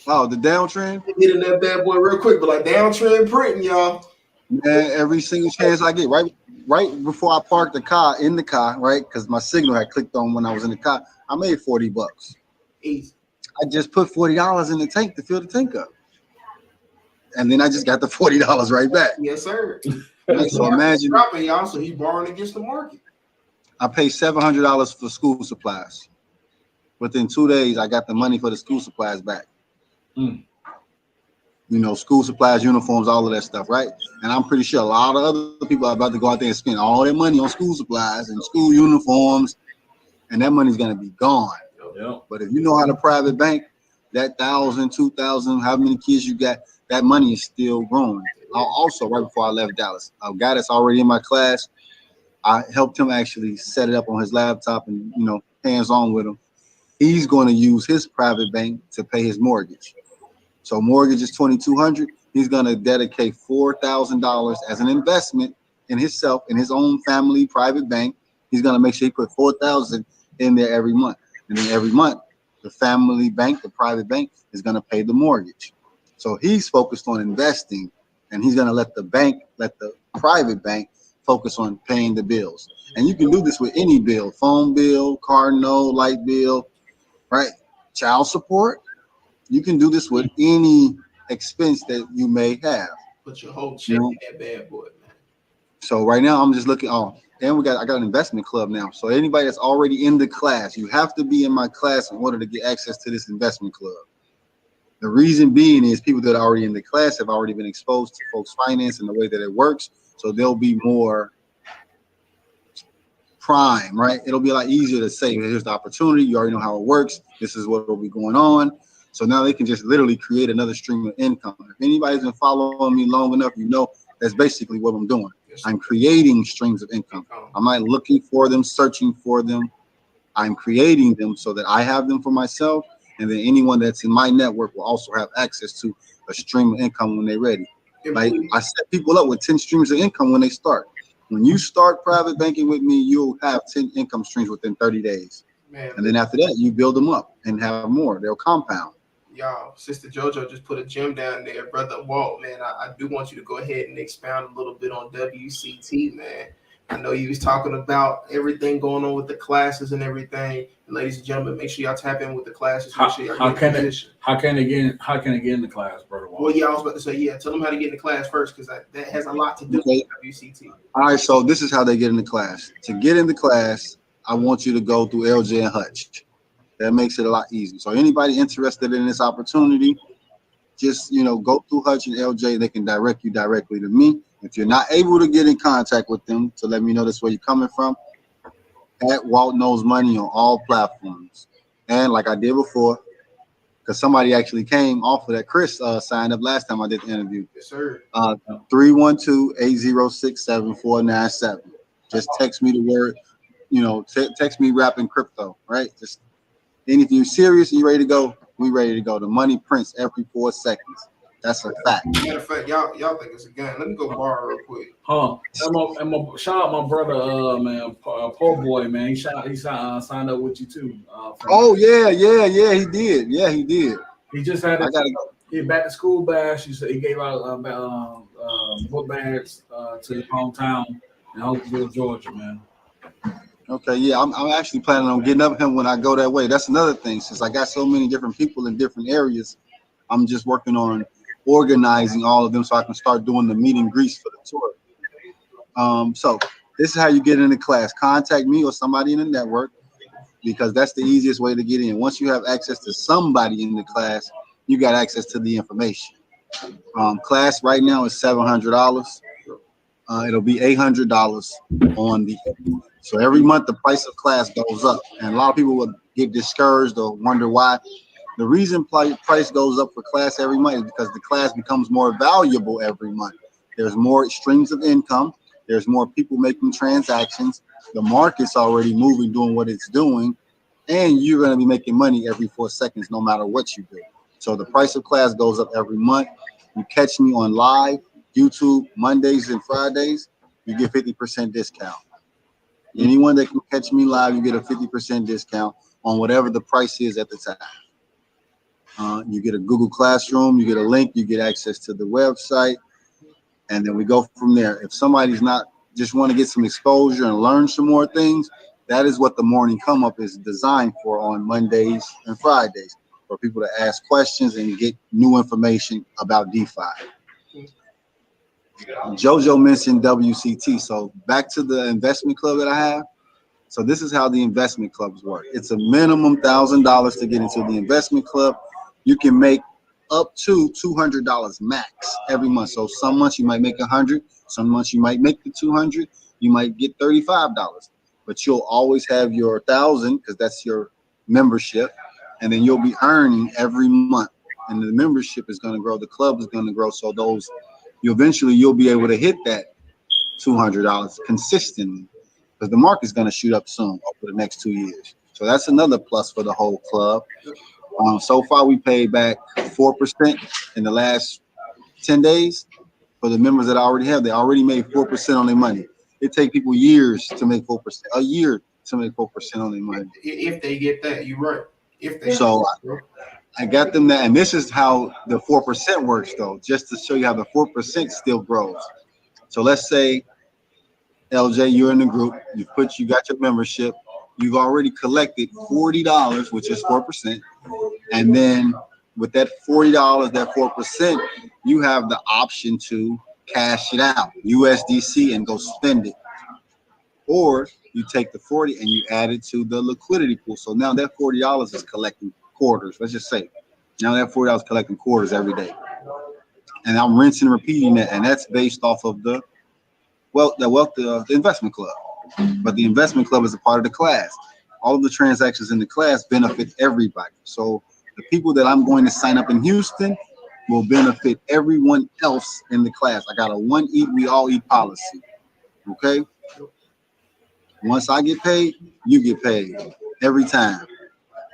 Oh, the downtrend? Getting that bad boy real quick, but like downtrend printing, y'all. Man, every single chance I get, right before I parked the car in the car, right? Because my signal had clicked on when I was in the car. I made $40. Easy. I just put $40 in the tank to fill the tank up. And then I just got the $40 right back. Yes, sir. Right, so imagine dropping y'all, so he's borrowing against the market. I paid $700 for school supplies. Within 2 days, I got the money for the school supplies back. You know, school supplies, uniforms, all of that stuff, right? And I'm pretty sure a lot of other people are about to go out there and spend all their money on school supplies and school uniforms, and that money's gonna be gone. Yep. But if you know how to private bank, that 1,000, 2,000, how many kids you got, that money is still growing. Also, right before I left Dallas, a guy that's already in my class, I helped him actually set it up on his laptop and, you know, hands-on with him. He's going to use his private bank to pay his mortgage. So mortgage is $2,200. He's going to dedicate $4,000 as an investment in himself, in his own family private bank. He's going to make sure he put $4,000 in there every month. And then every month The family bank, the private bank, is going to pay the mortgage. So he's focused on investing, and he's going to let the private bank focus on paying the bills. And you can do this with any bill: phone bill, car note, light bill, right? Child support. You can do this with any expense that you may have. Put your whole check in that bad boy, man. So right now I'm just looking. Oh, and I got an investment club now. So anybody that's already in the class, you have to be in my class in order to get access to this investment club. The reason being is people that are already in the class have already been exposed to folks' finance and the way that it works. So they'll be more prime, right? It'll be a lot easier to say, here's the opportunity. You already know how it works. This is what will be going on. So now they can just literally create another stream of income. If anybody's been following me long enough, you know that's basically what I'm doing. I'm creating streams of income. I'm not looking for them, searching for them. I'm creating them so that I have them for myself, and then anyone that's in my network will also have access to a stream of income when they're ready. Like I set people up with 10 streams of income when they start. When you start private banking with me, you'll have 10 income streams within 30 days. Man, and then after that, you build them up and have more. They'll compound. Y'all, Sister JoJo just put a gem down there. Brother Walt, man, I do want you to go ahead and expound a little bit on WCT, man. I know you was talking about everything going on with the classes and everything. And ladies and gentlemen, make sure y'all tap in with the classes. Make sure y'all get in position. How can they get in the class, Brother Walt? Well, yeah, I was about to say, tell them how to get in the class first, because that has a lot to do with WCT. All right, so this is how they get in the class. To get in the class, I want you to go through LJ and Hutch. That makes it a lot easier. So anybody interested in this opportunity, just go through Hutch and LJ. They can direct you directly to me. If you're not able to get in contact with them to let me know that's where you're coming from, at Walt Knows Money on all platforms. And like I did before, because somebody actually came off of that. Chris signed up last time I did the interview. Yes, sir. 312-806-7497. Just text me the word, text me rapping crypto, right? And if you're serious and you're ready to go, we ready to go. The money prints every 4 seconds. That's a fact. Matter of fact, y'all think it's a gun. Let me go borrow real quick. Shout out my brother, man, poor boy, man. He signed up with you too. Yeah, he did. Yeah, he did. He just had he back to school bash. He gave out book bags to his hometown in Oakville, Georgia, man. Okay, yeah, I'm actually planning on getting up him when I go that way. That's another thing. Since I got so many different people in different areas, I'm just working on organizing all of them so I can start doing the meet and greets for the tour. So this is how you get into class. Contact me or somebody in the network, because that's the easiest way to get in. Once you have access to somebody in the class, you got access to the information. Class right now is $700. It'll be $800 on the. So every month the price of class goes up, and a lot of people will get discouraged or wonder why. The reason price goes up for class every month is because the class becomes more valuable every month. There's more streams of income. There's more people making transactions. The market's already moving, doing what it's doing, and you're going to be making money every 4 seconds, no matter what you do. So the price of class goes up every month. You catch me on live YouTube Mondays and Fridays, you get 50% discount. Anyone that can catch me live, you get a 50% discount on whatever the price is at the time. You get a Google Classroom, you get a link, you get access to the website, and then we go from there. If somebody's not just want to get some exposure and learn some more things, that is what the morning come up is designed for on Mondays and Fridays, for people to ask questions and get new information about DeFi. JoJo mentioned WCT. So back to the investment club that I have. So this is how the investment clubs work. It's a minimum $1,000 to get into the investment club. You can make up to $200 max every month. So some months you might make $100, some months you might make the $200, you might get $35, but you'll always have your $1,000 because that's your membership, and then you'll be earning every month. And the membership is going to grow, the club is going to grow. So you'll be able to hit that $200 consistently, because the market's going to shoot up soon over the next 2 years. So that's another plus for the whole club. So far, we paid back 4% in the last 10 days for the members that I already have. They already made 4% on their money. It takes people years to make 4%, a year to make 4% on their money. If they get that, you're right. If they So I got them that, and this is how the 4% works, though, just to show you how the 4% still grows. So let's say, LJ, you're in the group, you got your membership, you've already collected $40, which is 4%, and then with that $40, that 4%, you have the option to cash it out, USDC, and go spend it. Or you take the 40 and you add it to the liquidity pool. So now that $40 is collecting quarters. Let's just say now that $40 is collecting quarters every day. And I'm rinsing and repeating that. And that's based off of the investment club. But the investment club is a part of the class. All of the transactions in the class benefit everybody. So the people that I'm going to sign up in Houston will benefit everyone else in the class. I got a one eat, we all eat policy. Okay? Once I get paid, you get paid every time.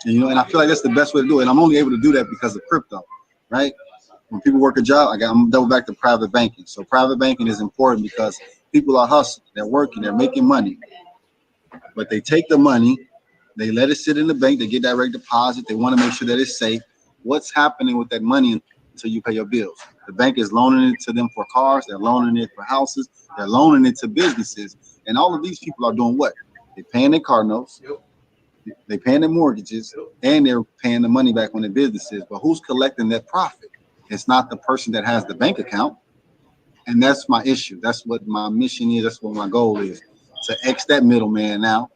And, and I feel like that's the best way to do it. And I'm only able to do that because of crypto, right? When people work a job, I'm double back to private banking. So private banking is important because people are hustling, they're working, they're making money. But they take the money, they let it sit in the bank, they get direct deposit, they want to make sure that it's safe. What's happening with that money until you pay your bills? The bank is loaning it to them for cars, they're loaning it for houses, they're loaning it to businesses. And all of these people are doing what? They're paying their car notes, they're paying their mortgages, and they're paying the money back on their businesses. But who's collecting that profit? It's not the person that has the bank account. And that's my issue. That's what my mission is. That's what my goal is, to X that middleman now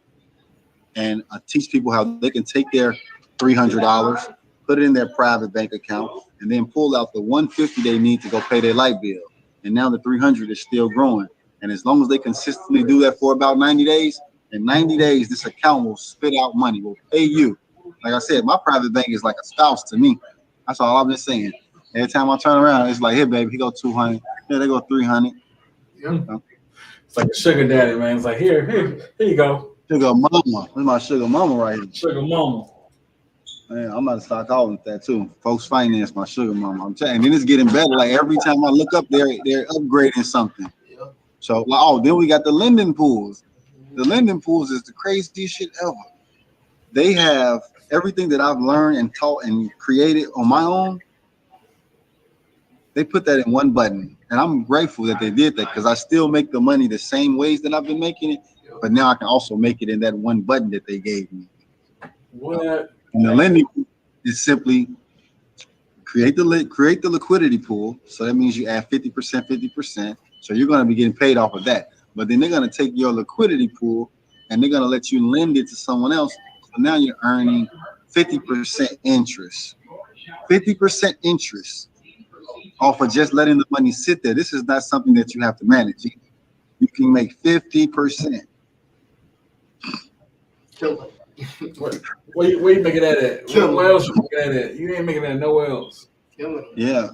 and teach people how they can take their $300, put it in their private bank account, and then pull out the $150 they need to go pay their light bill. And now the $300 is still growing. And as long as they consistently do that for about 90 days, in 90 days, this account will spit out money, will pay you. Like I said, my private bank is like a spouse to me. That's all I've been saying. Every time I turn around, it's like, here, baby, he go 200. Here, they go 300. It's like a sugar daddy, man. It's like, here you go. Sugar mama. This is my sugar mama right here. Sugar mama. Man, I'm about to start calling it that too. Folks finance my sugar mama. I'm telling you, then it's getting better. Like every time I look up, they're upgrading something. So, then we got the lending pools. The lending pools is the craziest shit ever. They have everything that I've learned and taught and created on my own. They put that in one button, and I'm grateful that they did that because I still make the money the same ways that I've been making it, but now I can also make it in that one button that they gave me. What? And the lending is simply create the liquidity pool. So that means you add 50%, 50%. So you're going to be getting paid off of that. But then they're going to take your liquidity pool and they're going to let you lend it to someone else. So now you're earning 50% interest. 50% interest off of just letting the money sit there. This is not something that you have to manage. You can make 50%. Where you making that at? Where else you making that at? You ain't making that nowhere else. Yeah.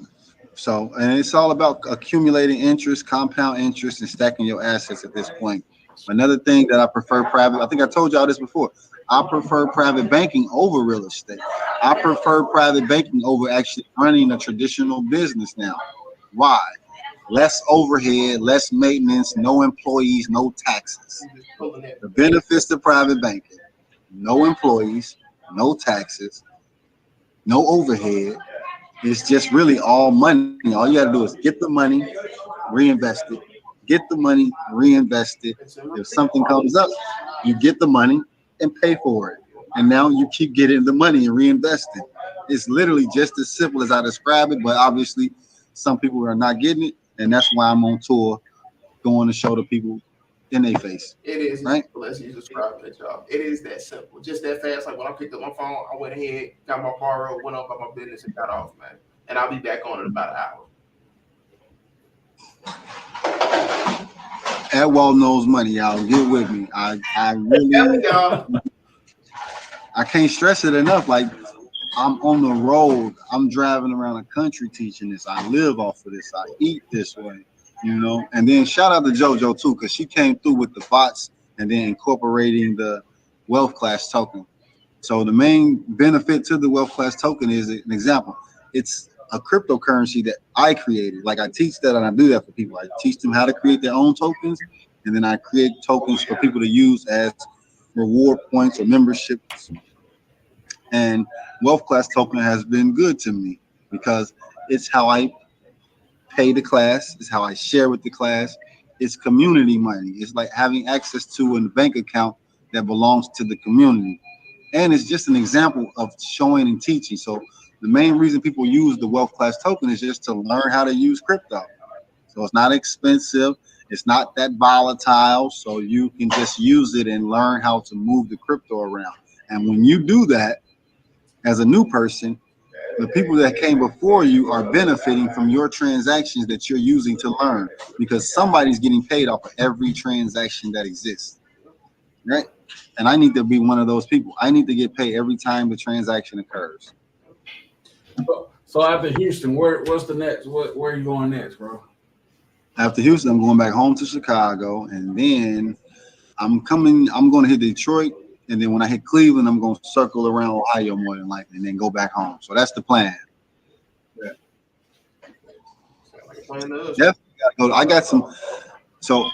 So, and it's all about accumulating interest, compound interest, and stacking your assets at this point. Another thing that I prefer private, I think I told y'all this before. I prefer private banking over real estate. I prefer private banking over actually running a traditional business now. Why? Less overhead, less maintenance, no employees, no taxes. The benefits to private banking: no employees, no taxes, no overhead. It's just really all money. All you got to do is get the money, reinvest it. Get the money, reinvest it. If something comes up, you get the money and pay for it. And now you keep getting the money and reinvest it. It's literally just as simple as I describe it, but obviously some people are not getting it. And that's why I'm on tour going to show the people in their face. It is, right? As you described it, y'all. It is that simple. Just that fast. Like when I picked up my phone, I went ahead, got my borrow, went on about my business and got off, man. And I'll be back on in about an hour. At WALT knows money, y'all. Get with me. I really, I can't stress it enough. Like, I'm on the road. I'm driving around the country teaching this. I live off of this. I eat this way, And then shout out to JoJo too, because she came through with the bots and then incorporating the wealth class token. So the main benefit to the wealth class token is an example. It's a cryptocurrency that I created. Like I teach that and I do that for people. I teach them how to create their own tokens, and then I create tokens for people to use as reward points or memberships. And Wealth Class Token has been good to me because it's how I pay the class, it's how I share with the class. It's community money. It's like having access to a bank account that belongs to the community. And it's just an example of showing and teaching. So the main reason people use the Wealth Class Token is just to learn how to use crypto. So it's not expensive. It's not that volatile. So you can just use it and learn how to move the crypto around. And when you do that as a new person, the people that came before you are benefiting from your transactions that you're using to learn, because somebody's getting paid off of every transaction that exists, right? And I need to be one of those people. I need to get paid every time the transaction occurs. So after Houston, what's the next? Where are you going next, bro? After Houston, I'm going back home to Chicago, and then I'm going to hit Detroit. And then when I hit Cleveland, I'm going to circle around Ohio more than likely, and then go back home. So that's the plan. Yeah. Definitely gotta go. I got some. So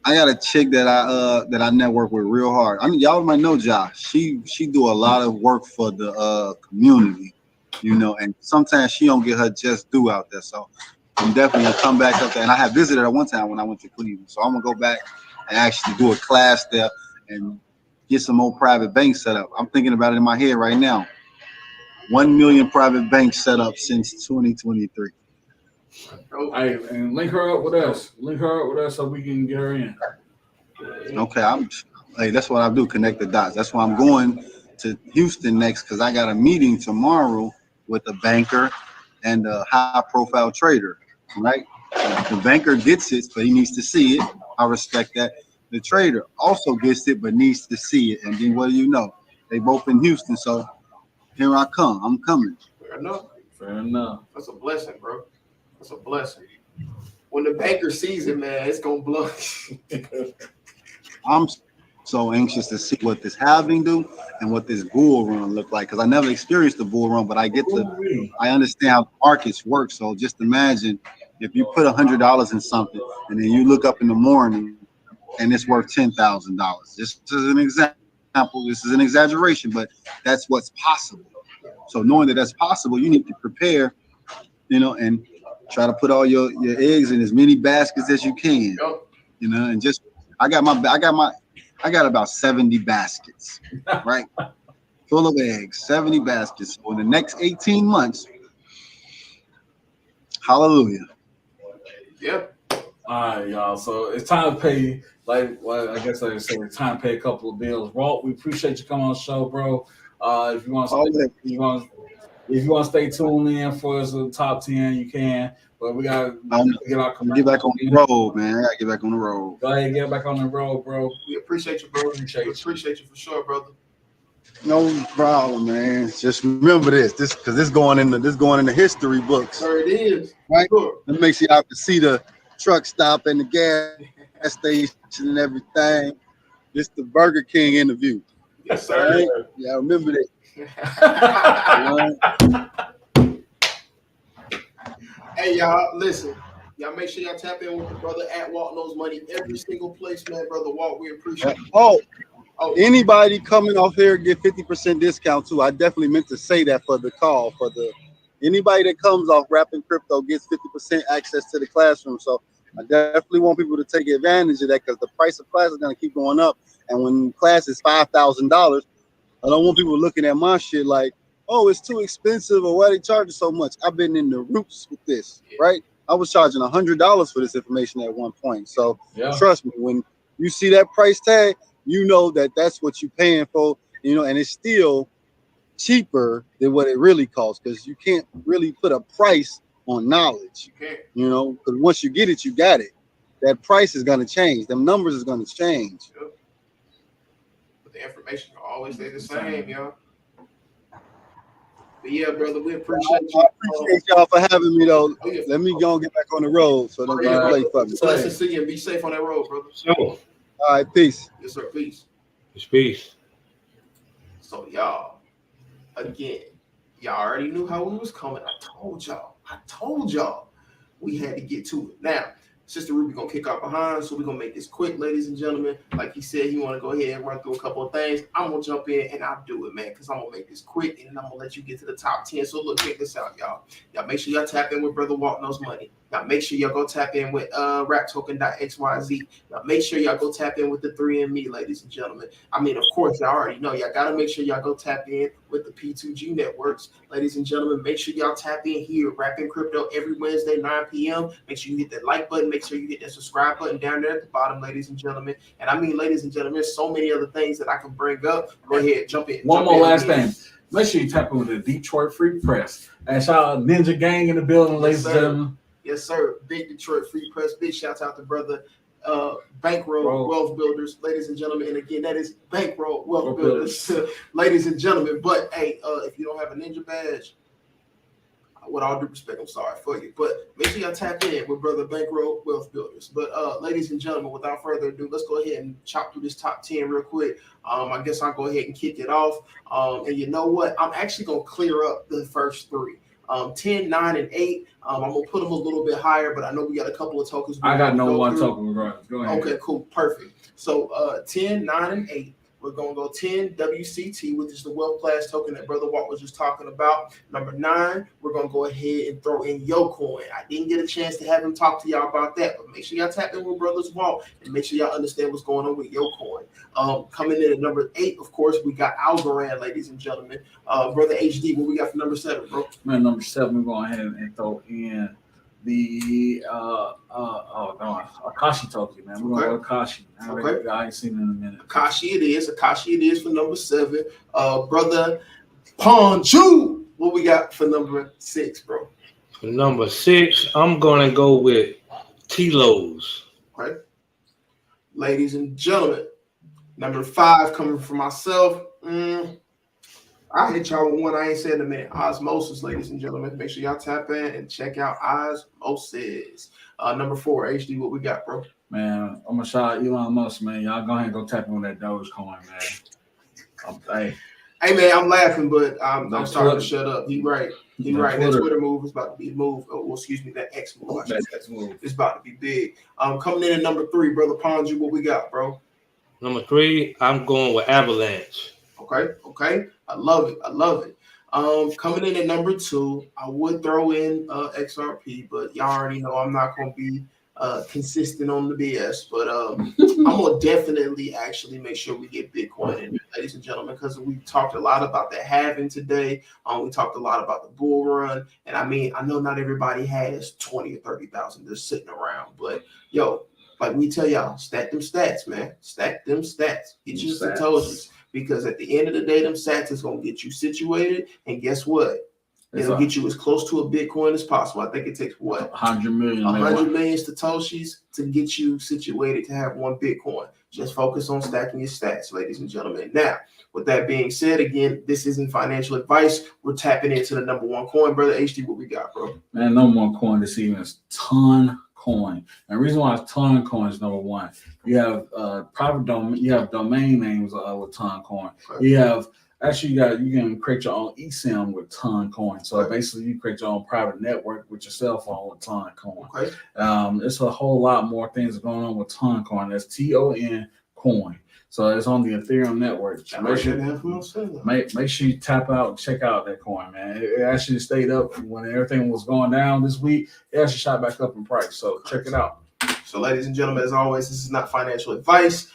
I got a chick that I network with real hard. I mean, y'all might know Josh. She do a lot of work for the community, you know, and sometimes she don't get her just due out there. So I'm definitely gonna come back up there. And I have visited her one time when I went to Cleveland. So I'm gonna go back and actually do a class there and get some more private banks set up. I'm thinking about it in my head right now. 1 million private banks set up since 2023. Hey, and link her up with us. Link her up with us so we can get her in. Okay, hey, that's what I do. Connect the dots. That's why I'm going to Houston next, because I got a meeting tomorrow with a banker and a high-profile trader. Right? The banker gets it, but he needs to see it. I respect that. The trader also gets it, but needs to see it. And then what do you know? They both in Houston, so here I come. I'm coming. Fair enough. Fair enough. That's a blessing, bro. That's a blessing. When the banker sees it, man, it's gonna blow. I'm so anxious to see what this halving do and what this bull run look like, because I never experienced the bull run, but I understand how markets work. So just imagine if you put $100 in something and then you look up in the morning and it's worth $10,000. Just as an example, this is an exaggeration, but that's what's possible. So knowing that that's possible, you need to prepare, you know, and try to put all your eggs in as many baskets as you can, you know, and just I got about 70 baskets, right, full of eggs, 70 baskets. So in the next 18 months, hallelujah. Yep. All right, y'all. So it's time to pay. I guess I say it's time to pay a couple of bills. Walt, we appreciate you coming on the show, bro. If you want to stay tuned in for us the top 10, you can. But we gotta get back on the road, man. I gotta get back on the road. Go ahead and get back on the road, bro. We appreciate you, bro. Appreciate you for sure, brother. No problem, man. Just remember this because this going in the history books. Sure it is. Right? Sure. It makes you have to see the truck stop and the gas station and everything. It's the Burger King interview. Yes, sir. Right? Yeah, remember that. Hey, y'all, listen. Y'all make sure y'all tap in with the brother at Walt Knows Money every single place, man. Brother Walt, we appreciate you. Oh, anybody coming off here get 50% discount too. I definitely meant to say that for the call. Anybody that comes off Rapping Crypto gets 50% access to the classroom. So I definitely want people to take advantage of that, because the price of class is going to keep going up. And when class is $5,000, I don't want people looking at my shit like, oh, it's too expensive, or why they charge so much. I've been in the roots with this, right? I was charging $100 for this information at one point. So trust me, when you see that price tag, you know that that's what you're paying for, you know, and it's still cheaper than what it really costs, because you can't really put a price on knowledge, you know, because once you get it, you got it. That price is going to change. Them numbers is going to change. But the information will always stay the same, y'all. But yeah, brother, we appreciate you. I appreciate y'all for having me, though. Let me go and get back on the road so don't get late for me. Blessings to see you and be safe on that road, brother. Sure. All right, peace. Yes, sir. Peace. Peace. So y'all, again, y'all already knew how we was coming. I told y'all we had to get to it. Now, Sister Ruby gonna kick out behind, so we're gonna make this quick, ladies and gentlemen. Like he said, he want to go ahead and run through a couple of things. I'm gonna jump in and I'll do it, man, because I'm gonna make this quick and then I'm gonna let you get to the top 10. So look, check this out, y'all. Y'all make sure y'all tap in with Brother Walt Knows Money. Y'all make sure y'all go tap in with raptoken.xyz. Y'all make sure y'all go tap in with the 3andMe, ladies and gentlemen. I mean, of course, y'all already know. Y'all gotta make sure y'all go tap in with the P2G networks, ladies and gentlemen. Make sure y'all tap in here, Rapping Crypto, every Wednesday, 9 p.m. Make sure you hit that like button. Make sure you hit that subscribe button down there at the bottom, ladies and gentlemen. And I mean, ladies and gentlemen, there's so many other things that I can bring up. Go ahead, jump in. One more last thing. Make sure you tap in with the Detroit Free Press. And shout out Ninja Gang in the building, ladies and gentlemen. Yes, sir. Big Detroit Free Press. Big shout out to brother Bankroll Wealth Builders, ladies and gentlemen. And again, that is Bankroll Wealth Builders, ladies and gentlemen. But hey, if you don't have a ninja badge, with all due respect, I'm sorry for you. But make sure y'all tap in with brother Bankroll Wealth Builders. But ladies and gentlemen, without further ado, let's go ahead and chop through this top 10 real quick. I guess I'll go ahead and kick it off. And you know what? I'm actually gonna clear up the first three. 10, 9, and 8. I'm gonna put them a little bit higher, but I know we got a couple of tokens. I got no one token regardless. Go ahead. Okay, cool, perfect. So 10, 9, and 8. We're gonna go 10 WCT, which is the wealth class token that Brother Walt was just talking about. Number 9, we're gonna go ahead and throw in YoCoin. I didn't get a chance to have him talk to y'all about that, but make sure y'all tap in with Brothers Walt and make sure y'all understand what's going on with YoCoin. Coming in at number 8, of course, we got Algorand, ladies and gentlemen. Brother HD, what we got for number 7, bro? Man, number 7, we're going ahead and throw in the Akashi token, man. We're going to Akashi. Okay. I ain't seen it in a minute. Akashi it is for number 7. Brother Ponju, what we got for number 6, bro? For number 6, I'm gonna go with T-Lows. Okay. Ladies and gentlemen, number 5 coming from myself. I hit y'all with one I ain't said in a minute. Osmosis, ladies and gentlemen. Make sure y'all tap in and check out Osmosis. Number 4, HD, what we got, bro? Man, I'm gonna shout out Elon Musk, man. Y'all go ahead and go tap in with that Dogecoin, man. Hey, man, I'm laughing, but I'm starting to shut up. He right. That Twitter move is about to be a move. Oh, well, excuse me, that X move. It's about to be big. Coming in at number 3, brother Ponju, what we got, bro? Number 3, I'm going with Avalanche. Okay. I love it. Coming in at number 2, I would throw in XRP, but y'all already know I'm not gonna be consistent on the BS. But I'm gonna definitely actually make sure we get Bitcoin in, ladies and gentlemen, because we talked a lot about the halving today. We talked a lot about the bull run, and I mean, I know not everybody has 20 or 30,000 just sitting around, but yo, like we tell y'all, stack them stats, man. Stack them stats. Get you some Satoshis. Because at the end of the day, them sats is going to get you situated. And guess what? It'll get you as close to a Bitcoin as possible. I think it takes what? 100 million. 100 million Satoshis to get you situated to have one Bitcoin. Just focus on stacking your stats, ladies and gentlemen. Now, with that being said, again, this isn't financial advice. We're tapping into the number 1 coin. Brother HD, what we got, bro? Man, number 1 coin this evening is Ton Coin. And the reason why it's Ton Coin is number 1. You have private domain. You have domain names with Ton Coin. Okay. You have you can create your own eSIM with Ton Coin. So basically, you create your own private network with your cell phone with Ton Coin. Okay. It's a whole lot more things going on with Ton Coin. That's TON Coin. So it's on the Ethereum network. Make sure you tap out and check out that coin, man. It actually stayed up when everything was going down this week. It actually shot back up in price. So check it out. So, ladies and gentlemen, as always, this is not financial advice.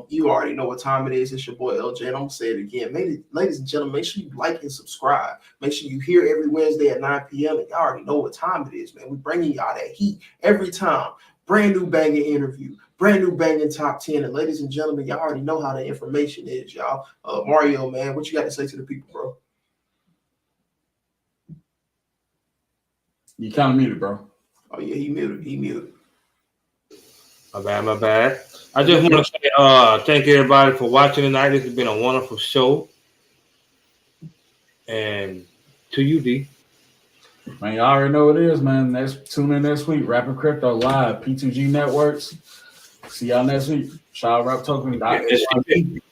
You already know what time it is. It's your boy LJ, and I'm gonna say it again. Ladies and gentlemen, make sure you like and subscribe. Make sure you hear every Wednesday at 9 p.m. And y'all already know what time it is, man. We're bringing y'all that heat every time. Brand new banging interview, brand new banging top 10. And ladies and gentlemen, y'all already know how the information is, y'all. Mario, man, what you got to say to the people, bro? You kind of muted, bro. Oh yeah, he muted. My bad. I just want to say thank everybody for watching tonight. This has been a wonderful show. And to you, D. Man, you already know what it is, man. Tune in next week. Rapping Crypto Live, P2G Networks. See y'all next week. Shout out RapToken.xyz.